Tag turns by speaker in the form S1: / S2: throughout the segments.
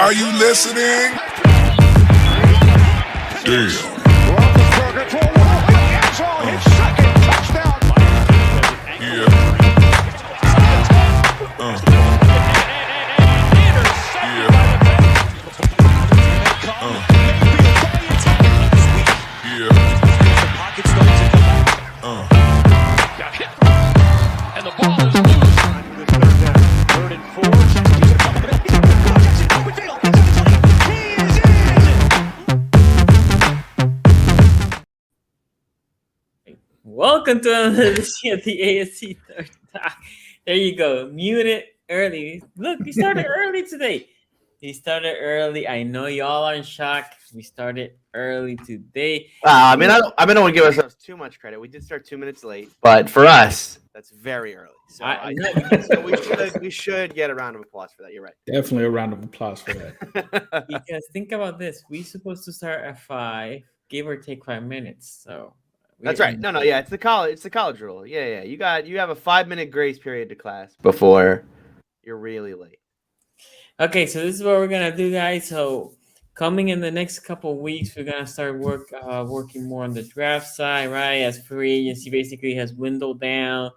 S1: Are you listening? Damn.
S2: Welcome to another edition of the AFC North Talk. There you go. Mute it early. Look, we started early today. We started early. I know y'all are in shock. We started early today.
S3: I don't want to give ourselves too much credit. We did start 2 minutes late, but for us, that's very early. So, we should get a round of applause for that. You're right.
S4: Definitely a round of applause for that.
S2: Because think about this. We're supposed to start at 5, give or take 5 minutes. So
S3: that's right. No, yeah, it's the college rule. Yeah. You have a 5-minute grace period to class before you're really late.
S2: Okay, so this is what we're gonna do, guys. So coming in the next couple of weeks, we're gonna start working more on the draft side, right? As free agency basically has dwindled down,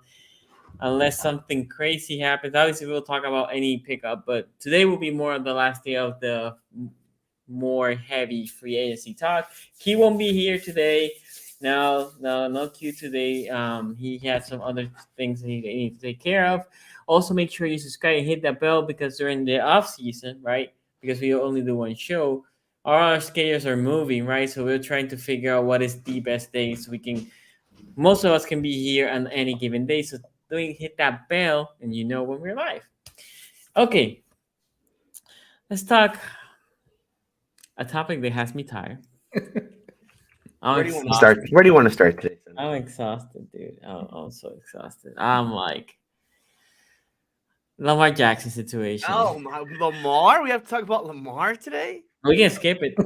S2: unless something crazy happens. Obviously, we'll talk about any pickup, but today will be more of the last day of the more heavy free agency talk. He won't be here today. No Q today. He has some other things he needs to take care of. Also, make sure you subscribe and hit that bell because during the off season, right? Because we only do one show, our schedules are moving, right? So we're trying to figure out what is the best day so most of us can be here on any given day. So hit that bell and you know when we're live. Okay, let's talk a topic that has me tired.
S3: Where do you want to start today?
S2: I'm exhausted, dude. I'm so exhausted. I'm like Lamar Jackson situation.
S3: Oh, Lamar? We have to talk about Lamar today?
S2: We can skip it.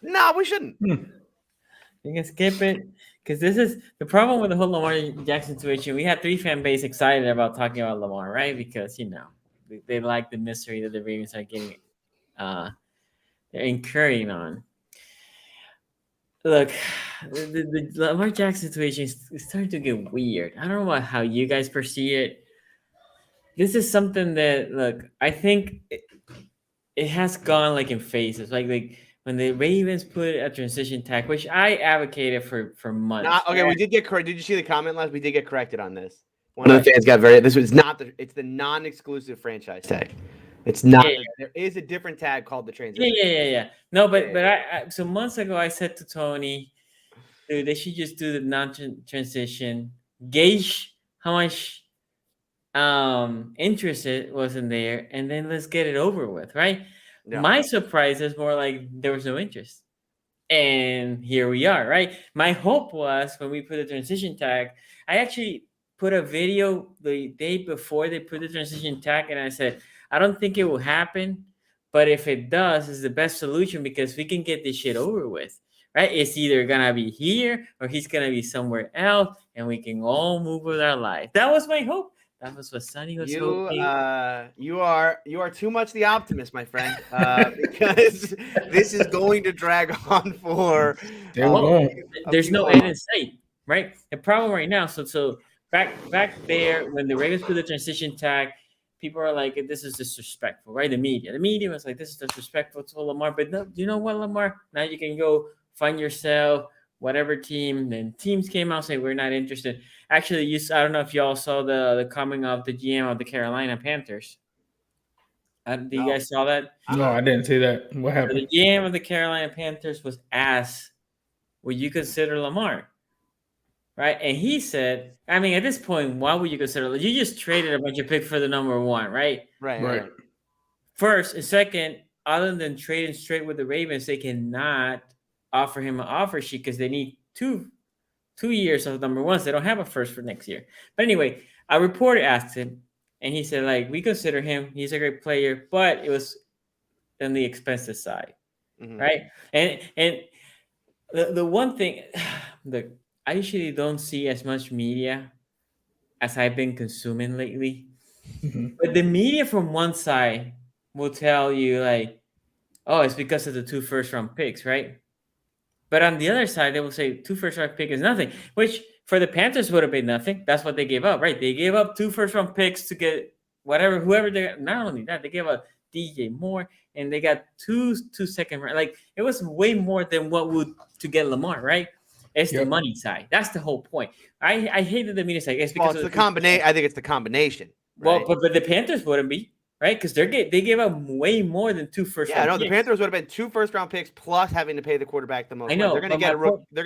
S3: No, we shouldn't.
S2: We can skip it because this is the problem with the whole Lamar Jackson situation. We had 3 fan base excited about talking about Lamar, right? Because they like the mystery that the Ravens are getting, they're incurring on. Look, the Lamar Jackson situation is starting to get weird. I don't know about how you guys perceive it. This is something that, look, I think it has gone like in phases. Like when the Ravens put a transition tag, which I advocated for months.
S3: Okay, we did get correct. Did you see the comment last? We did get corrected on this. One of the fans got this was not it's the non-exclusive franchise tag. It's not. Yeah. There is a different tag called the transition.
S2: Yeah. No, but I so months ago I said to Tony, dude, they should just do the non-transition, gauge how much interest it wasn't there, and then let's get it over with, right? Yeah. My surprise is more like there was no interest, and here we are, right? My hope was when we put the transition tag, I actually put a video the day before they put the transition tag, and I said, I don't think it will happen, but if it does, it's the best solution because we can get this shit over with, right? It's either gonna be here or he's gonna be somewhere else, and we can all move with our life. That was my hope. That was what Sonny was hoping.
S3: You are too much the optimist, my friend, because this is going to drag on for.
S2: There's no end in sight, right? The problem right now. So back there when the Ravens put the transition tag, people are like, "This is disrespectful," right? The media was like, "This is disrespectful to Lamar." But no, you know what, Lamar? Now you can go find yourself whatever team. Then teams came out and say we're not interested. Actually, I don't know if y'all saw the coming of the GM of the Carolina Panthers. You guys saw that?
S4: No, I didn't see that. What happened?
S2: So the GM of the Carolina Panthers was asked, would you consider Lamar? Right? And he said, I mean, at this point, why would you consider? You just traded a bunch of picks for the number 1, right?
S3: Right.
S2: First and second, other than trading straight with the Ravens, they cannot offer him an offer sheet because they need two years of number 1s. They don't have a first for next year. But anyway, a reporter asked him, and he said, like, we consider him. He's a great player, but it was on the expensive side, right? And the one thing, I usually don't see as much media as I've been consuming lately. But the media from one side will tell you like, oh, it's because of the 2 first-round picks, right? But on the other side, they will say 2 first-round pick is nothing, which for the Panthers would have been nothing. That's what they gave up, right? They gave up 2 first-round picks to get whoever they got. Not only that, they gave up DJ Moore and they got two second round. Like it was way more than what would to get Lamar, right? It's the money side. That's the whole point. I hated the media side. It's because
S3: it's the combination. I think it's the combination.
S2: Right? Well, but the Panthers wouldn't be. Right, because they gave up way more than 2 first.
S3: Yeah, no, the Panthers would have been 2 first-round picks plus having to pay the quarterback the most.
S2: I know
S3: they're going to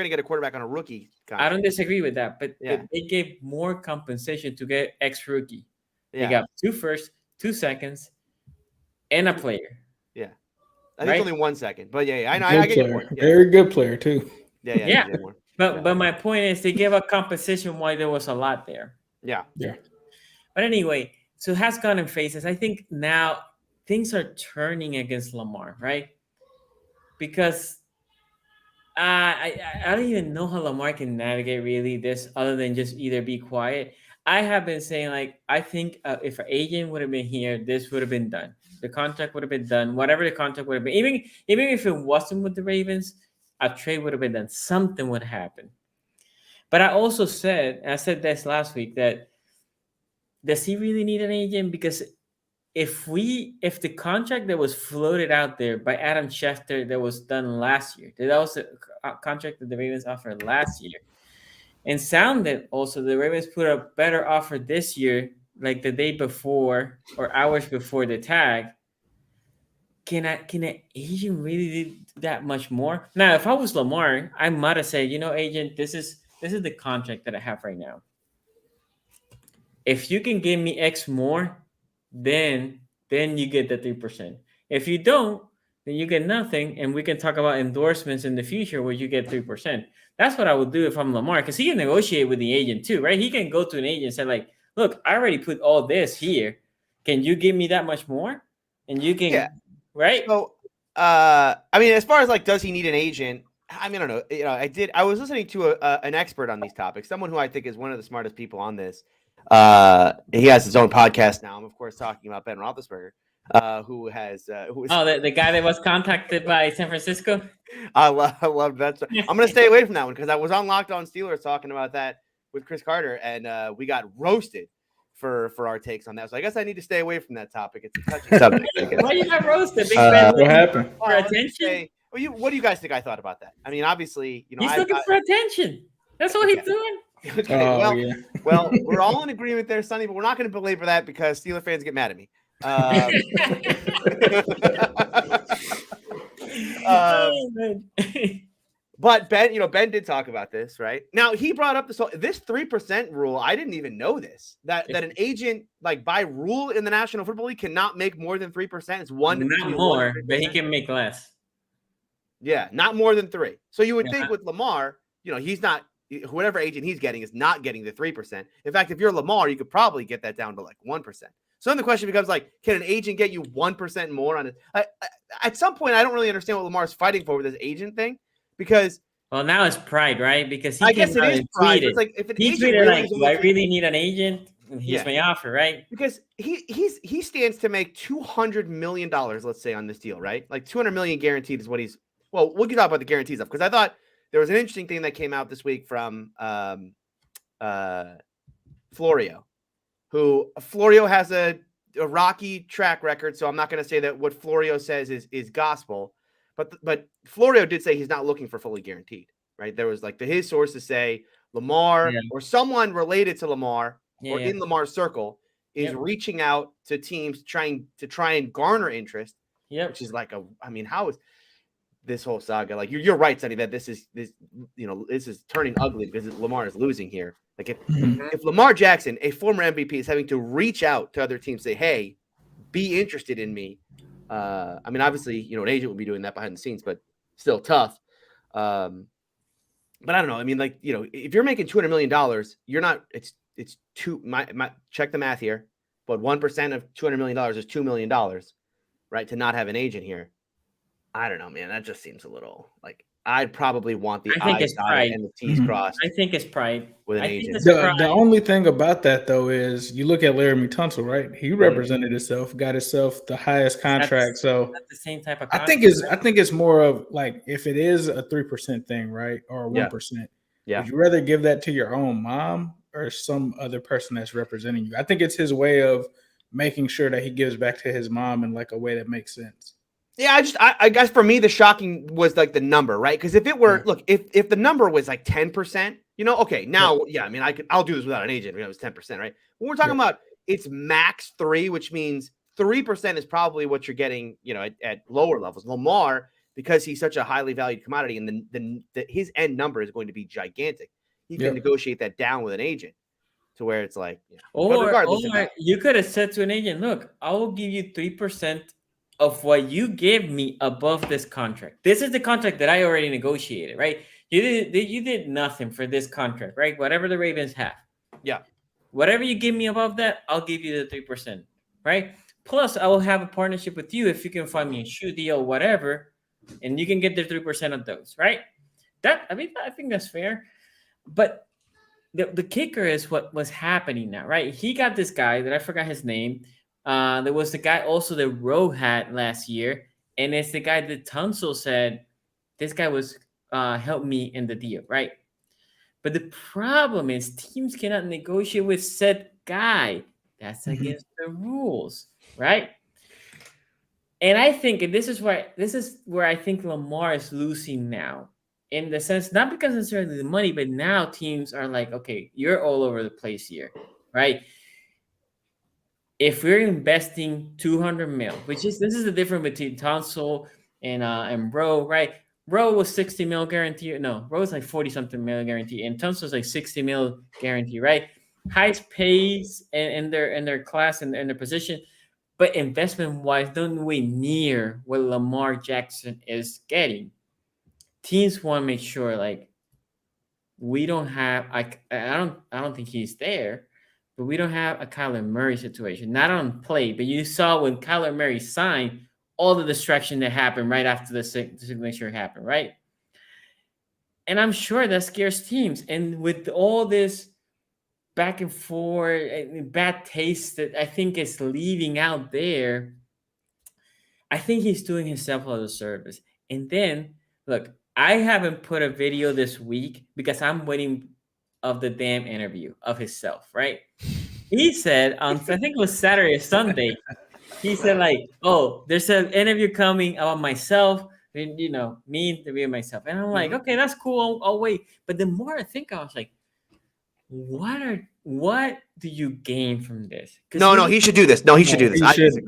S3: get a quarterback on a rookie contract.
S2: I don't disagree with that, but they gave more compensation to get ex-rookie. They got 2 firsts, 2 seconds, and a player.
S3: Yeah, I think only 1 second, but I know. I get your point.
S4: Very good player too.
S3: Yeah.
S2: But my point is, they gave up compensation while there was a lot there.
S3: Yeah.
S2: But anyway. So it has gone in phases. I think now things are turning against Lamar, right? Because I don't even know how Lamar can navigate really this other than just either be quiet. I have been saying, like, I think if an agent would have been here, this would have been done. The contract would have been done. Whatever the contract would have been. Even if it wasn't with the Ravens, a trade would have been done. Something would happen. But I also said, I said this last week, that does he really need an agent? Because if the contract that was floated out there by Adam Schefter that was done last year, that was a contract that the Ravens offered last year, and sounded also the Ravens put a better offer this year, like the day before or hours before the tag. Can an agent really do that much more? Now, if I was Lamar, I might have said, agent, this is the contract that I have right now. If you can give me X more, then you get the 3%. If you don't, then you get nothing, and we can talk about endorsements in the future where you get 3%. That's what I would do if I'm Lamar, because he can negotiate with the agent too, right? He can go to an agent and say, like, look, I already put all this here. Can you give me that much more? And you can, right?
S3: So, I mean, as far as like, does he need an agent? I mean, I don't know. I was listening to an expert on these topics, someone who I think is one of the smartest people on this. He has his own podcast now. I'm of course talking about Ben Roethlisberger, who was
S2: the guy that was contacted by San Francisco.
S3: I love that. I'm gonna stay away from that one because I was on Locked On Steelers talking about that with Chris Carter, and we got roasted for our takes on that. So I guess I need to stay away from that topic. It's a touchy subject.
S2: Why you got roasted? Big Ben,
S4: what happened?
S2: For attention?
S3: What do you guys think I thought about that? I mean, obviously,
S2: he's looking for attention. That's what he's doing.
S3: Okay, well, we're all in agreement there, Sonny, but we're not going to belabor that because Steeler fans get mad at me. But Ben did talk about this, right? Now he brought up this 3% rule. I didn't even know this. That an agent, like by rule in the National Football League, cannot make more than 3%. It's
S2: not more, but he can make less.
S3: Yeah, not more than 3. So you would think with Lamar, he's not. Whatever agent he's getting is not getting the 3%. In fact, if you're Lamar, you could probably get that down to like 1%. So then the question becomes like, can an agent get you 1% more on it? At some point, I don't really understand what Lamar's fighting for with this agent thing because.
S2: Well, now it's pride, right? Because
S3: I guess it is pride. It's like if an agent really
S2: do I really need an agent? And here's my offer, right?
S3: Because he stands to make $200 million, let's say, on this deal, right? Like $200 million guaranteed is what he's. Well, we can talk about the guarantees of because I thought. There was an interesting thing that came out this week from Florio, who Florio has a rocky track record. So I'm not going to say that what Florio says is gospel, but Florio did say he's not looking for fully guaranteed, right? There was like his sources say Lamar or someone related to Lamar or in Lamar's circle is reaching out to teams trying and garner interest, which is like how is this whole saga? Like you're right, Sonny, that this is turning ugly because Lamar is losing here. Like if Lamar Jackson, a former MVP, is having to reach out to other teams, say, "Hey, be interested in me." I mean, obviously, an agent would be doing that behind the scenes, but still tough. But I don't know. I mean, like if you're making $200 million, you're not. It's two. My check the math here, but 1% of $200 million is $2 million, right? To not have an agent here. I don't know, man. That just seems a little like I'd probably want the
S2: I think
S3: I's
S2: it's
S3: dotted
S2: pride.
S3: and the T's crossed
S2: I think it's pride.
S3: with an
S2: I think
S3: agent.
S2: it's
S4: The
S2: pride.
S4: only thing about that though is you look at Laramie Tunsil, right? He
S3: Mhm.
S4: represented himself, got himself the highest contract. So
S2: That's the same type of
S4: I
S2: contract.
S4: think it's more of like if it is a 3% thing, right? Or
S3: Yeah.
S4: 1%,
S3: Yeah.
S4: would you rather give that to your own mom or some other person that's representing you? I think it's his way of making sure that he gives back to his mom in like a way that makes sense.
S3: Yeah, I guess for me the shocking was like the number, right? Because if it were look, if the number was like 10%, okay, now I mean I'll do this without an agent. It was 10%, right? When we're talking about it's max 3, which means 3% is probably what you're getting, at lower levels. Lamar, because he's such a highly valued commodity, and his end number is going to be gigantic. He can negotiate that down with an agent to where it's like, but
S2: Or
S3: regardless,
S2: you could have said to an agent, look, I will give you 3% of what you give me above this contract. This is the contract that I already negotiated, right? You did nothing for this contract, right? Whatever the Ravens have.
S3: Yeah.
S2: Whatever you give me above that, I'll give you the 3%, right? Plus, I will have a partnership with you if you can find me a shoe deal, whatever, and you can get the 3% of those, right? I think that's fair. But the kicker is what was happening now, right? He got this guy that I forgot his name. There was the guy also that Rowe had last year, and it's the guy that Tunsil said this guy was helped me in the deal, right? But the problem is teams cannot negotiate with said guy. That's against the rules, right? And I think, and this is where I think Lamar is losing now, in the sense, not because necessarily the money, but now teams are like, okay, you're all over the place here, right? If we're investing 200 mil, this is the difference between Tunsil and Rowe, right? Rowe was 60 mil guarantee. No, Rowe's like 40 something mil guarantee, and Tunsil's like 60 mil guarantee, right? Highest pays in their class and their position, but investment wise, don't way near what Lamar Jackson is getting. Teams want to make sure like we don't have I don't think he's there, but we don't have a Kyler Murray situation. Not on play, but you saw when Kyler Murray signed, all the distraction that happened right after the signature happened, right? And I'm sure that scares teams. And with all this back and forth and bad taste that I think is leaving out there, I think he's doing himself a disservice. And then, look, I haven't put a video this week because I'm waiting of the damn interview of himself, right? He said on, I think it was Saturday or Sunday, he said like, oh, there's an interview coming about myself, and, me interviewing myself. And I'm like, okay, that's cool. I'll wait. But the more I think, I was like, what do you gain from this?
S3: No, he should do this. No, he should do this.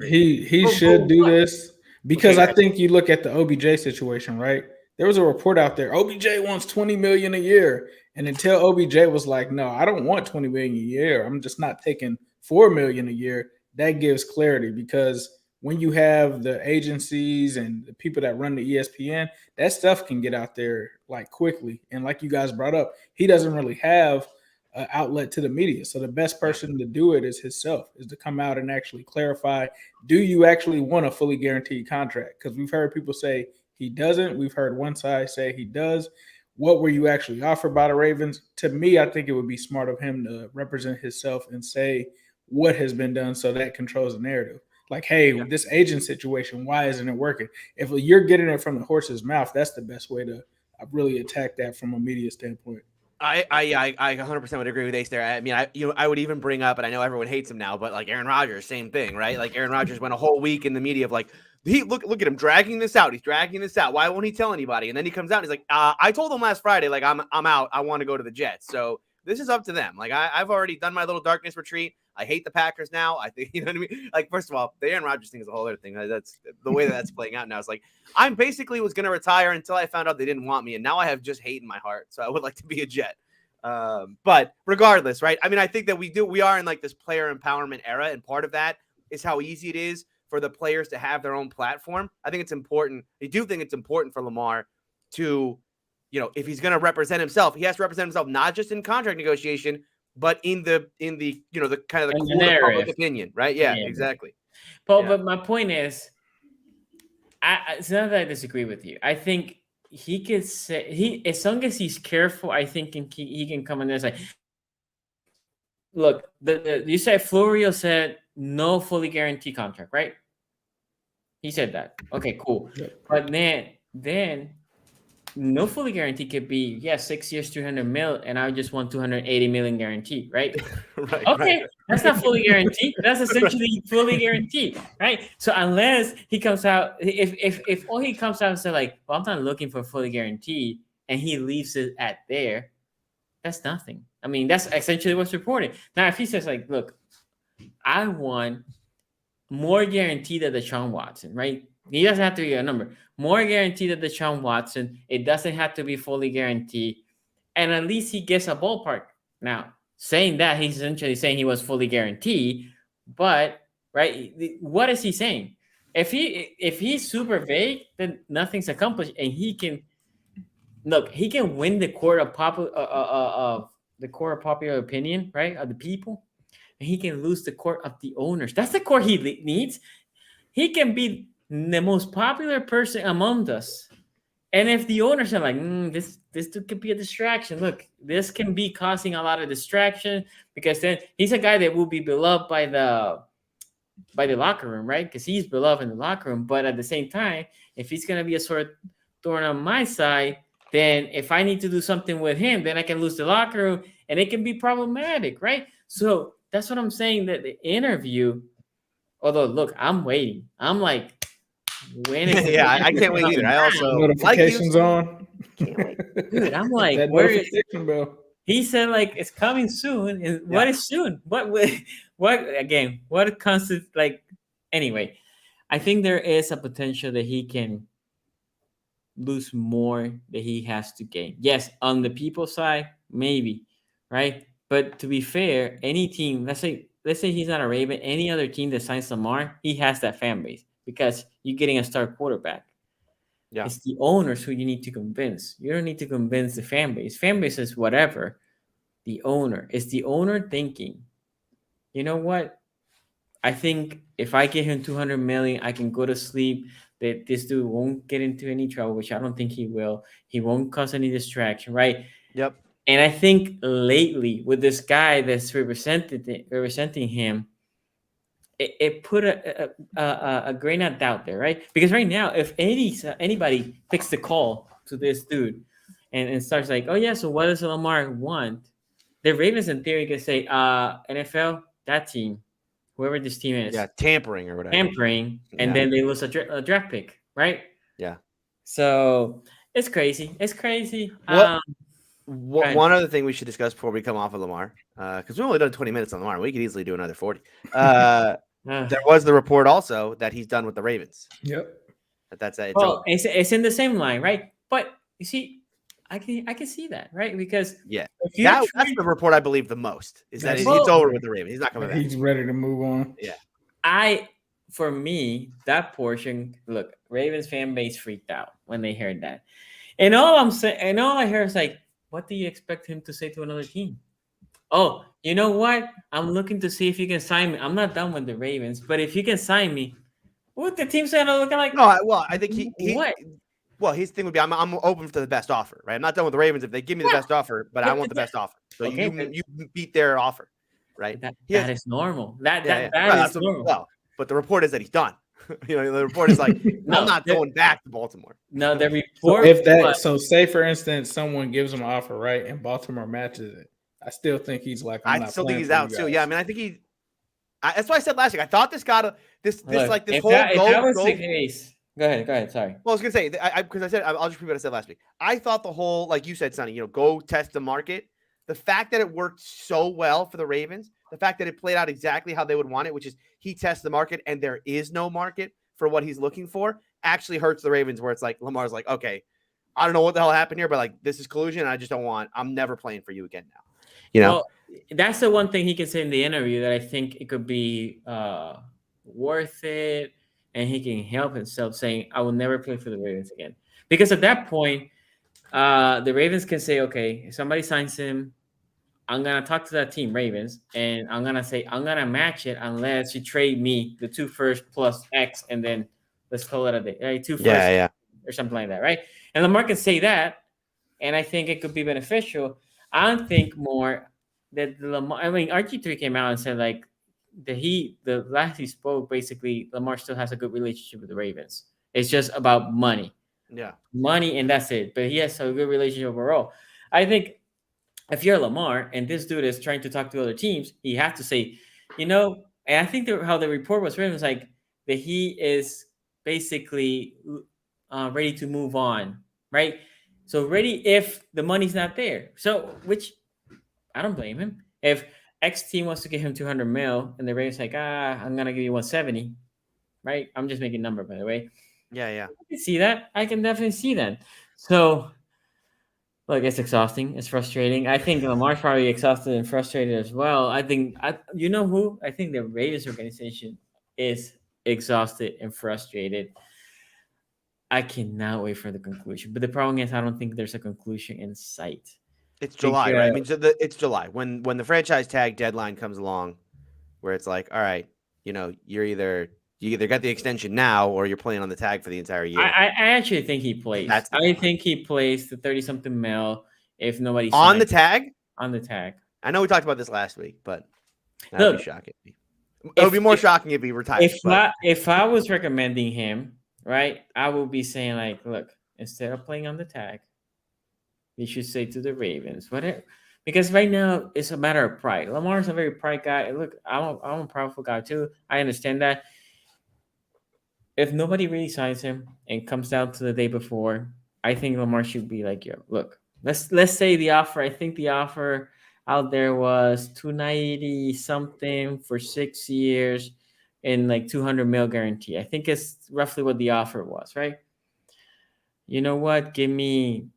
S4: He should do this because I think you look at the OBJ situation, right? There was a report out there. OBJ wants $20 million a year, and until OBJ was like, "No, I don't want $20 million a year. I'm just not taking $4 million a year." That gives clarity because when you have the agencies and the people that run the ESPN, that stuff can get out there like quickly. And like you guys brought up, he doesn't really have an outlet to the media. So the best person to do it is himself, is to come out and actually clarify, do you actually want a fully guaranteed contract? Because we've heard people say he doesn't. We've heard one side say he does. What were you actually offered by the Ravens? To me, I think it would be smart of him to represent himself and say what has been done so that controls the narrative. Like, hey, this agent situation, why isn't it working? If you're getting it from the horse's mouth, that's the best way to really attack that from a media standpoint.
S3: I 100% would agree with Ace there. I mean, I would even bring up, and I know everyone hates him now, but like Aaron Rodgers, same thing, right? Like Aaron Rodgers went a whole week in the media of like, look at him dragging this out. He's dragging this out. Why won't he tell anybody? And then he comes out and he's like, I told him last Friday, like I'm out. I want to go to the Jets. So this is up to them. Like I've already done my little darkness retreat. I hate the Packers now. I think, you know what I mean? Like, first of all, the Aaron Rodgers thing is a whole other thing. That's the way that's playing out now. It's like, I'm basically was going to retire until I found out they didn't want me. And now I have just hate in my heart. So I would like to be a Jet. But regardless, right? I mean, I think that we are in like this player empowerment era. And part of that is how easy it is for the players to have their own platform. I think it's important. I do think it's important for Lamar to, if he's going to represent himself, he has to represent himself, not just in contract negotiation, but in the the kind of the court of public opinion, right? Yeah. Exactly.
S2: But my point is, it's not that I disagree with you. I think he could say as long as he's careful, I think he can come in there and say, look, you said Florio said no fully guaranteed contract, right? He said that. Okay, cool. But then no fully guaranteed could be 6 years, 300 mil, and I just want 280 million guaranteed, right?
S3: Right.
S2: Okay,
S3: right.
S2: that's not fully guaranteed. That's essentially fully guaranteed, right? So unless he comes out, if all he comes out and say like, well, I'm not looking for fully guaranteed, and he leaves it at there, that's nothing. I mean, that's essentially what's reported. Now, if he says like, look, I want more guaranteed than Deshaun Watson, right? He doesn't have to be a number. More guaranteed than Deshaun Watson. It doesn't have to be fully guaranteed. And at least he gets a ballpark. Now, saying that, he's essentially saying he was fully guaranteed. But, right, what is he saying? If he's super vague, then nothing's accomplished. And he can win the court of popular opinion, right, of the people. And he can lose the court of the owners. That's the court he needs. He can be the most popular person among us. And if the owners are like, this could be a distraction. Look, this can be causing a lot of distraction because then he's a guy that will be beloved by the locker room, right? Because he's beloved in the locker room. But at the same time, if he's going to be a sort of thorn on my side, then if I need to do something with him, then I can lose the locker room and it can be problematic, right? So that's what I'm saying, that the interview, although, look, I'm waiting. I'm like, when is it?
S3: Yeah, I can't wait either. I also
S4: notifications on.
S3: Can't wait.
S2: Dude, I'm like,
S4: that
S2: where is
S4: notification bell.
S2: he said like it's coming soon. And what is soon? What again? What constitutes like anyway? I think there is a potential that he can lose more that he has to gain. Yes, on the people side, maybe, right? But to be fair, any team, let's say he's not a Raven, any other team that signs Lamar, he has that fan base because you're getting a star quarterback. Yeah. It's the owners who you need to convince. You don't need to convince the fan base. Fan base is whatever. The owner. It's the owner thinking, you know what? I think if I give him 200 million, I can go to sleep. That this dude won't get into any trouble, which I don't think he will. He won't cause any distraction, right?
S3: Yep.
S2: And I think lately with this guy that's representing him, it put a grain of doubt there, right? Because right now, if anybody picks the call to this dude and starts like, oh yeah, so what does Lamar want? The Ravens in theory could say, NFL, that team, whoever this team is,
S3: tampering or whatever,
S2: and then they lose a draft pick, right?
S3: Yeah.
S2: So it's crazy. It's crazy.
S3: One other thing we should discuss before we come off of Lamar, because we've only done 20 minutes on Lamar. We could easily do another 40. There was the report also that he's done with the Ravens.
S4: Yep.
S3: That's it.
S2: It's in the same line, right? But you see, I can see that, right? Because
S3: that's the report I believe the most is that he's over with the Ravens. He's not coming back.
S4: He's ready to move on.
S3: Yeah.
S2: For me, that portion, look, Ravens fan base freaked out when they heard that. And all I'm saying, and all I heard is like, what do you expect him to say to another team? Oh, you know what? I'm looking to see if you can sign me. I'm not done with the Ravens, but if you can sign me, what the team's gonna look like?
S3: No, well, I think his thing would be, I'm open for the best offer, right? I'm not done with the Ravens if they give me the best offer, but I want the best offer. So you beat their offer, right?
S2: That is normal. That is normal.
S3: Well, but the report is that he's done. The report is like, I'm not going back to Baltimore.
S2: No, the report.
S4: So say for instance, someone gives him an offer, right, and Baltimore matches it. I still think he's like,
S3: I still think he's out too. Yeah, I mean, I think that's why I said last week. I thought this got this whole
S2: if that was the case. Go ahead. Sorry.
S3: Well, I was gonna say because I said I'll just repeat what I said last week. I thought the whole, like you said, Sonny, go test the market. The fact that it worked so well for the Ravens, the fact that it played out exactly how they would want it, which is he tests the market and there is no market for what he's looking for, actually hurts the Ravens. Where it's like Lamar's like, okay, I don't know what the hell happened here, but like this is collusion. I just don't want. I'm never playing for you again now.
S2: Well, that's the one thing he can say in the interview that I think it could be worth it, and he can help himself saying, I will never play for the Ravens again. Because at that point, the Ravens can say, okay, if somebody signs him, I'm going to talk to that team, Ravens, and I'm going to say, I'm going to match it unless you trade me the 2 first plus X, and then let's call it a day. 2 first or something like that, right? And Lamar can say that, and I think it could be beneficial. I think more that Lamar. I mean, RG3 came out and said like the last he spoke, basically Lamar still has a good relationship with the Ravens. It's just about money.
S3: Yeah.
S2: Money, and that's it. But he has a good relationship overall. I think if you're Lamar and this dude is trying to talk to other teams, he has to say, and I think how the report was written was like that he is basically ready to move on, right? So ready if the money's not there. So which I don't blame him. If X team wants to give him 200 mil and the Ravens like, I'm gonna give you 170, right? I'm just making a number, by the way.
S3: Yeah.
S2: I can see that. I can definitely see that. So, look, it's exhausting. It's frustrating. I think Lamar's probably exhausted and frustrated as well. I think, you know who? I think the Ravens organization is exhausted and frustrated. I cannot wait for the conclusion. But the problem is, I don't think there's a conclusion in sight.
S3: It's July, right? I mean, it's July when the franchise tag deadline comes along, where it's like, all right, you either got the extension now or you're playing on the tag for the entire year.
S2: I actually think he plays. I think he plays the 30-something mil if nobody
S3: on the tag.
S2: On the tag.
S3: I know we talked about this last week, but that would be shocking. It would be more shocking if he retired.
S2: If I was recommending him, right, I would be saying like, look, instead of playing on the tag, you should say to the Ravens, whatever. Because right now it's a matter of pride. Lamar's a very pride guy. Look, I'm a prideful guy too. I understand that. If nobody really signs him and comes down to the day before, I think Lamar should be like, yo, look, let's say the offer. I think the offer out there was 290 something for 6 years and like 200 mil guarantee. I think it's roughly what the offer was, right? You know what? Give me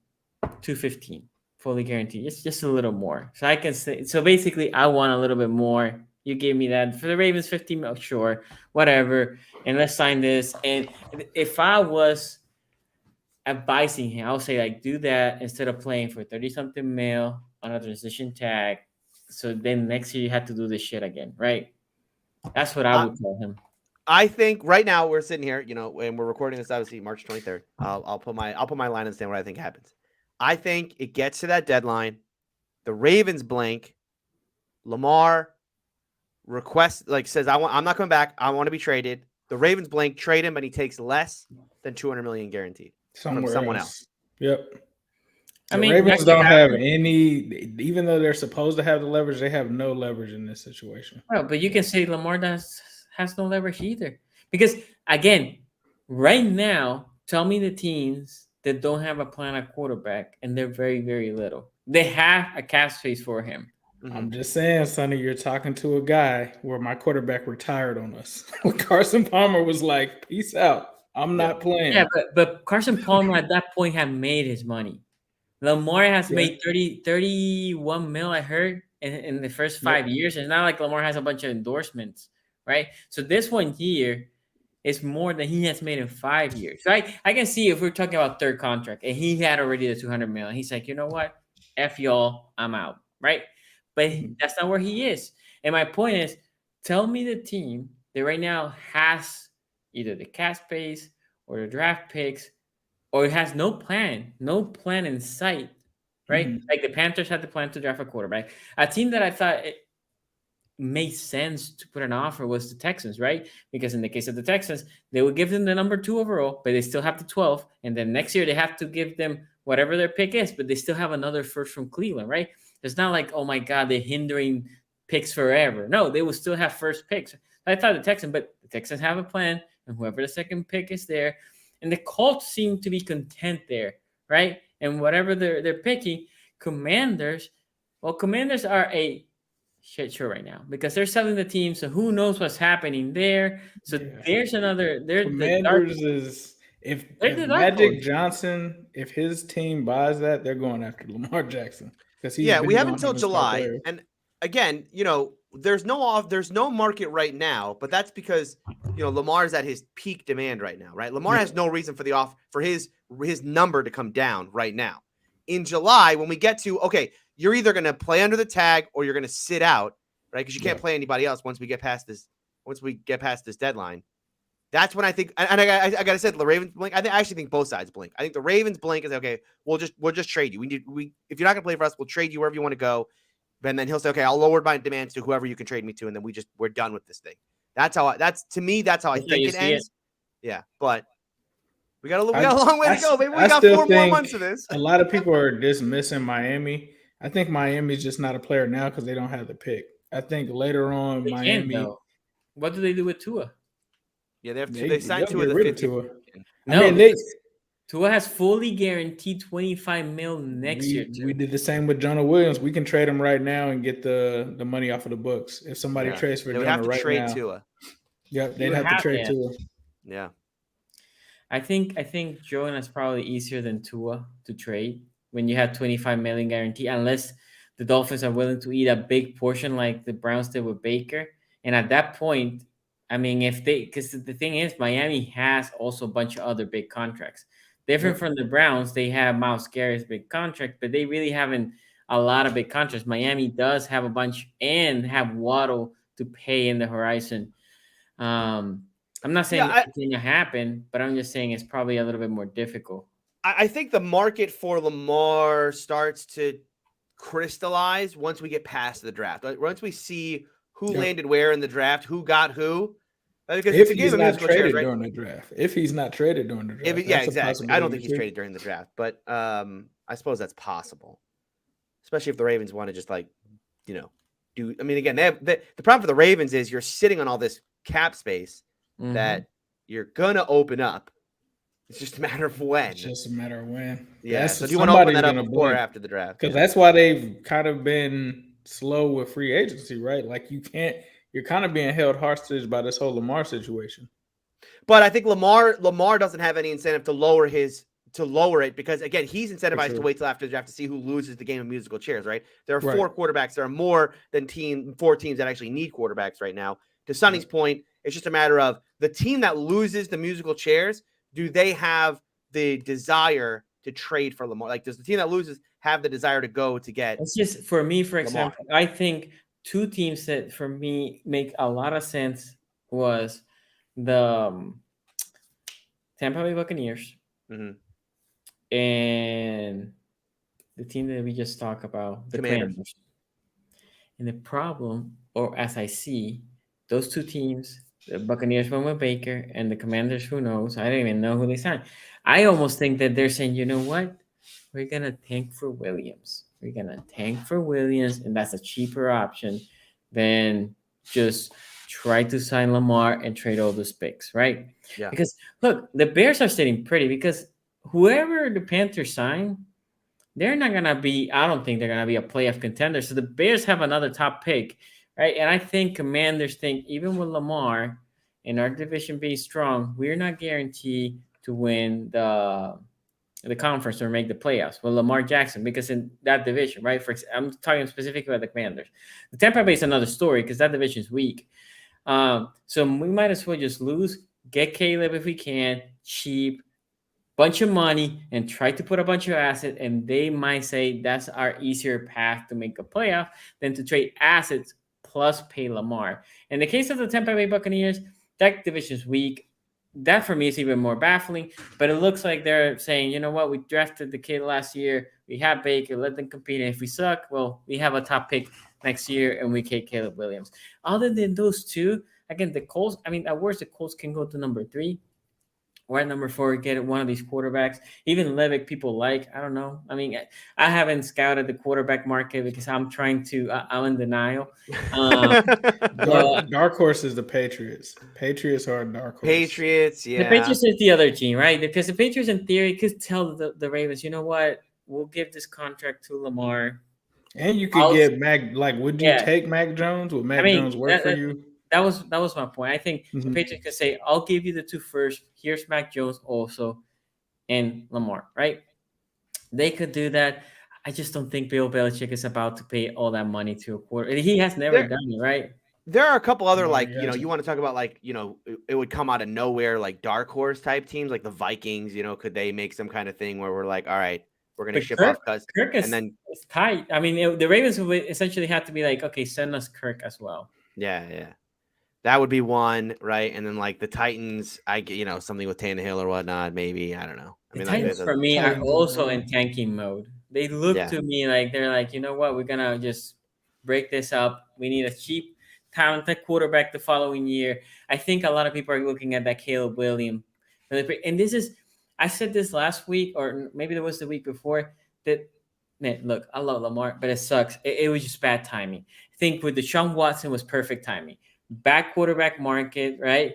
S2: 215 fully guaranteed. It's just a little more. So I can say, so basically I want a little bit more. You gave me that for the Ravens, 15 mil, sure, whatever. And let's sign this. And if I was advising him, I would say like do that instead of playing for 30-something mil on a transition tag. So then next year you have to do this shit again, right? That's what I would tell him.
S3: I think right now we're sitting here, and we're recording this obviously March 23rd. I'll put my line and stand what I think happens. I think it gets to that deadline. The Ravens blank. Lamar says I'm not coming back. I want to be traded. The Ravens blank, trade him, and he takes less than 200 million guaranteed from someone else.
S4: Yep. The Ravens don't have any, even though they're supposed to have the leverage, they have no leverage in this situation.
S2: Well, but you can say Lamar has no leverage either. Because, again, right now, tell me the teams that don't have a plan at quarterback, and they're very, very little. They have a cap space for him.
S4: Mm-hmm. I'm just saying, Sonny, you're talking to a guy where my quarterback retired on us. Carson Palmer was like, peace out. I'm not playing.
S2: Yeah, but Carson Palmer at that point had made his money. Lamar has made 31 mil, I heard, in the first 5 years. It's not like Lamar has a bunch of endorsements, right? So this 1 year is more than he has made in 5 years. So I can see if we're talking about third contract and he had already the 200 mil. And he's like, you know what? F y'all, I'm out, right? But that's not where he is. And my point is, tell me the team that right now has either the cap space or the draft picks, or it has no plan in sight, right? Mm-hmm. Like the Panthers had the plan to draft a quarterback. A team that I thought it made sense to put an offer was the Texans, right? Because in the case of the Texans, they would give them the number 2 overall, but they still have the 12. And then next year they have to give them whatever their pick is, but they still have another first from Cleveland, right? It's not like, oh my God, they're hindering picks forever. No, they will still have first picks. I thought the Texans have a plan, and whoever the second pick is there. And the Colts seem to be content there, right? And whatever they're picking, Commanders are a shit show right now because they're selling the team. So who knows what's happening there? So there's another.
S4: Commanders is if Magic Johnson, if his team buys that, they're going after Lamar Jackson because
S3: we have until July. And again, there's no market right now, but that's because Lamar's at his peak demand right now, right? Lamar has no reason for his number to come down right now. In July, when we get to you're either going to play under the tag or you're going to sit out, right? Because you can't play anybody else once we get past this deadline. That's when I think, and I gotta say, the Ravens blink. I actually think both sides blink. I think the Ravens blink is okay. We'll just trade you. If you're not gonna play for us, we'll trade you wherever you want to go. And then he'll say, okay, I'll lower my demands to whoever you can trade me to, and then we're done with this thing. That's how I think it ends. Yeah, but we got a long way to go, baby. We got 4 more months of this.
S4: A lot of people are dismissing Miami. I think Miami's just not a player now because they don't have the pick. I think later on, Miami.
S2: What do they do with Tua?
S3: Yeah, they signed Tua the 50.
S2: No, Tua has fully guaranteed $25 million next year.
S4: We did the same with Jonah Williams. We can trade him right now and get the money off of the books. If somebody trades for Jonah right now, they would have to trade
S3: Tua.
S4: Yeah, they'd have to trade Tua.
S3: Yeah,
S2: I think Jonah's probably easier than Tua to trade when you have $25 million guarantee, unless the Dolphins are willing to eat a big portion like the Browns did with Baker. And at that point, I mean, because the thing is, Miami has also a bunch of other big contracts. Different from the Browns, they have Myles Garrett's big contract, but they really haven't a lot of big contracts. Miami does have a bunch and have Waddle to pay in the horizon. I'm not saying it's going to happen, but I'm just saying it's probably a little bit more difficult.
S3: I think the market for Lamar starts to crystallize once we get past the draft. Once we see who landed where in the draft, who got who. Because
S4: if he's not traded during the draft. If he's not traded during the draft.
S3: Yeah, exactly. I don't think he's traded during the draft, but I suppose that's possible. Especially if the Ravens want to just do. I mean, again, the problem for the Ravens is you're sitting on all this cap space that you're gonna open up. It's just a matter of when.
S4: It's just a matter of when.
S3: Yeah. So do you want to open that up before or after the draft?
S4: Because that's why they've kind of been slow with free agency, right? Like you're kind of being held hostage by this whole Lamar situation.
S3: But I think Lamar doesn't have any incentive to lower it because, again, he's incentivized to wait till after the draft to see who loses the game of musical chairs, right? There are 4 quarterbacks. There are more than 4 teams that actually need quarterbacks right now. To Sonny's point, it's just a matter of the team that loses the musical chairs, do they have the desire to trade for Lamar? Like, does the team that loses have the desire to go to get
S2: It's just, for me, for
S3: Lamar?
S2: example, I think 2 teams that, for me, make a lot of sense was the Tampa Bay Buccaneers and the team that we just talked about, the Commanders. And the problem, or as I see, those 2 teams, the Buccaneers went with Baker and the Commanders, who knows? I don't even know who they signed. I almost think that they're saying, you know what? We're going to tank for Williams. We're going to tank for Williams, and that's a cheaper option than just try to sign Lamar and trade all those picks, right?
S3: Yeah.
S2: Because, look, the Bears are sitting pretty because whoever the Panthers sign, they're not going to be – I don't think they're going to be a playoff contender. So the Bears have another top pick, right? And I think Commanders think even with Lamar and our division being strong, we're not guaranteed to win the conference or make the playoffs with Lamar Jackson because in that division, right? I'm talking specifically about the Commanders. The Tampa Bay is another story because that division is weak. So we might as well just lose, get Caleb if we can, cheap, bunch of money, and try to put a bunch of assets, and they might say that's our easier path to make a playoff than to trade assets plus pay Lamar. In the case of the Tampa Bay Buccaneers, that division is weak. That for me is even more baffling, but it looks like they're saying, you know what, we drafted the kid last year. We have Baker, let them compete. And if we suck, well, we have a top pick next year and we take Caleb Williams. Other than those 2, again, the Colts, I mean, at worst, the Colts can go to number 3 or at number 4, get one of these quarterbacks. Even Levick, people like, I don't know. I mean, I haven't scouted the quarterback market because I'm in denial.
S4: Dark horse is the Patriots. Patriots are a dark horse.
S3: Patriots, yeah.
S2: The Patriots is the other team, right? Because the Patriots, in theory, could tell the Ravens, you know what? We'll give this contract to Lamar.
S4: And you could get Mac. Like, would you take Mac Jones? Would Mac Jones work for you?
S2: That was my point. I think the Patriots could say, I'll give you the 2 first. Here's Mac Jones also and Lamar, right? They could do that. I just don't think Bill Belichick is about to pay all that money to a quarter. He has never done it, right?
S3: There are a couple other, you want to talk about, it would come out of nowhere, like dark horse type teams, like the Vikings, could they make some kind of thing where we're like, all right, we're going to ship off
S2: Kirk is, and then it's tight. I mean, the Ravens would essentially have to be like, okay, send us Kirk as well.
S3: Yeah. That would be one, right? And then like the Titans, something with Tannehill or whatnot, maybe. I don't know. I
S2: The
S3: mean,
S2: Titans
S3: like,
S2: for me are
S4: Titans,
S2: also
S4: yeah.
S2: in tanking mode. They look
S3: Yeah.
S2: to me like they're like, you know what, we're gonna just break this up. We need a cheap, talented quarterback the following year. I think a lot of people are looking at that Caleb Williams. And this is, I said this last week, or maybe it was the week before, that, man, look, I love Lamar, but it sucks. It was just bad timing. I think with Deshaun Watson was perfect timing. Bad quarterback market, right?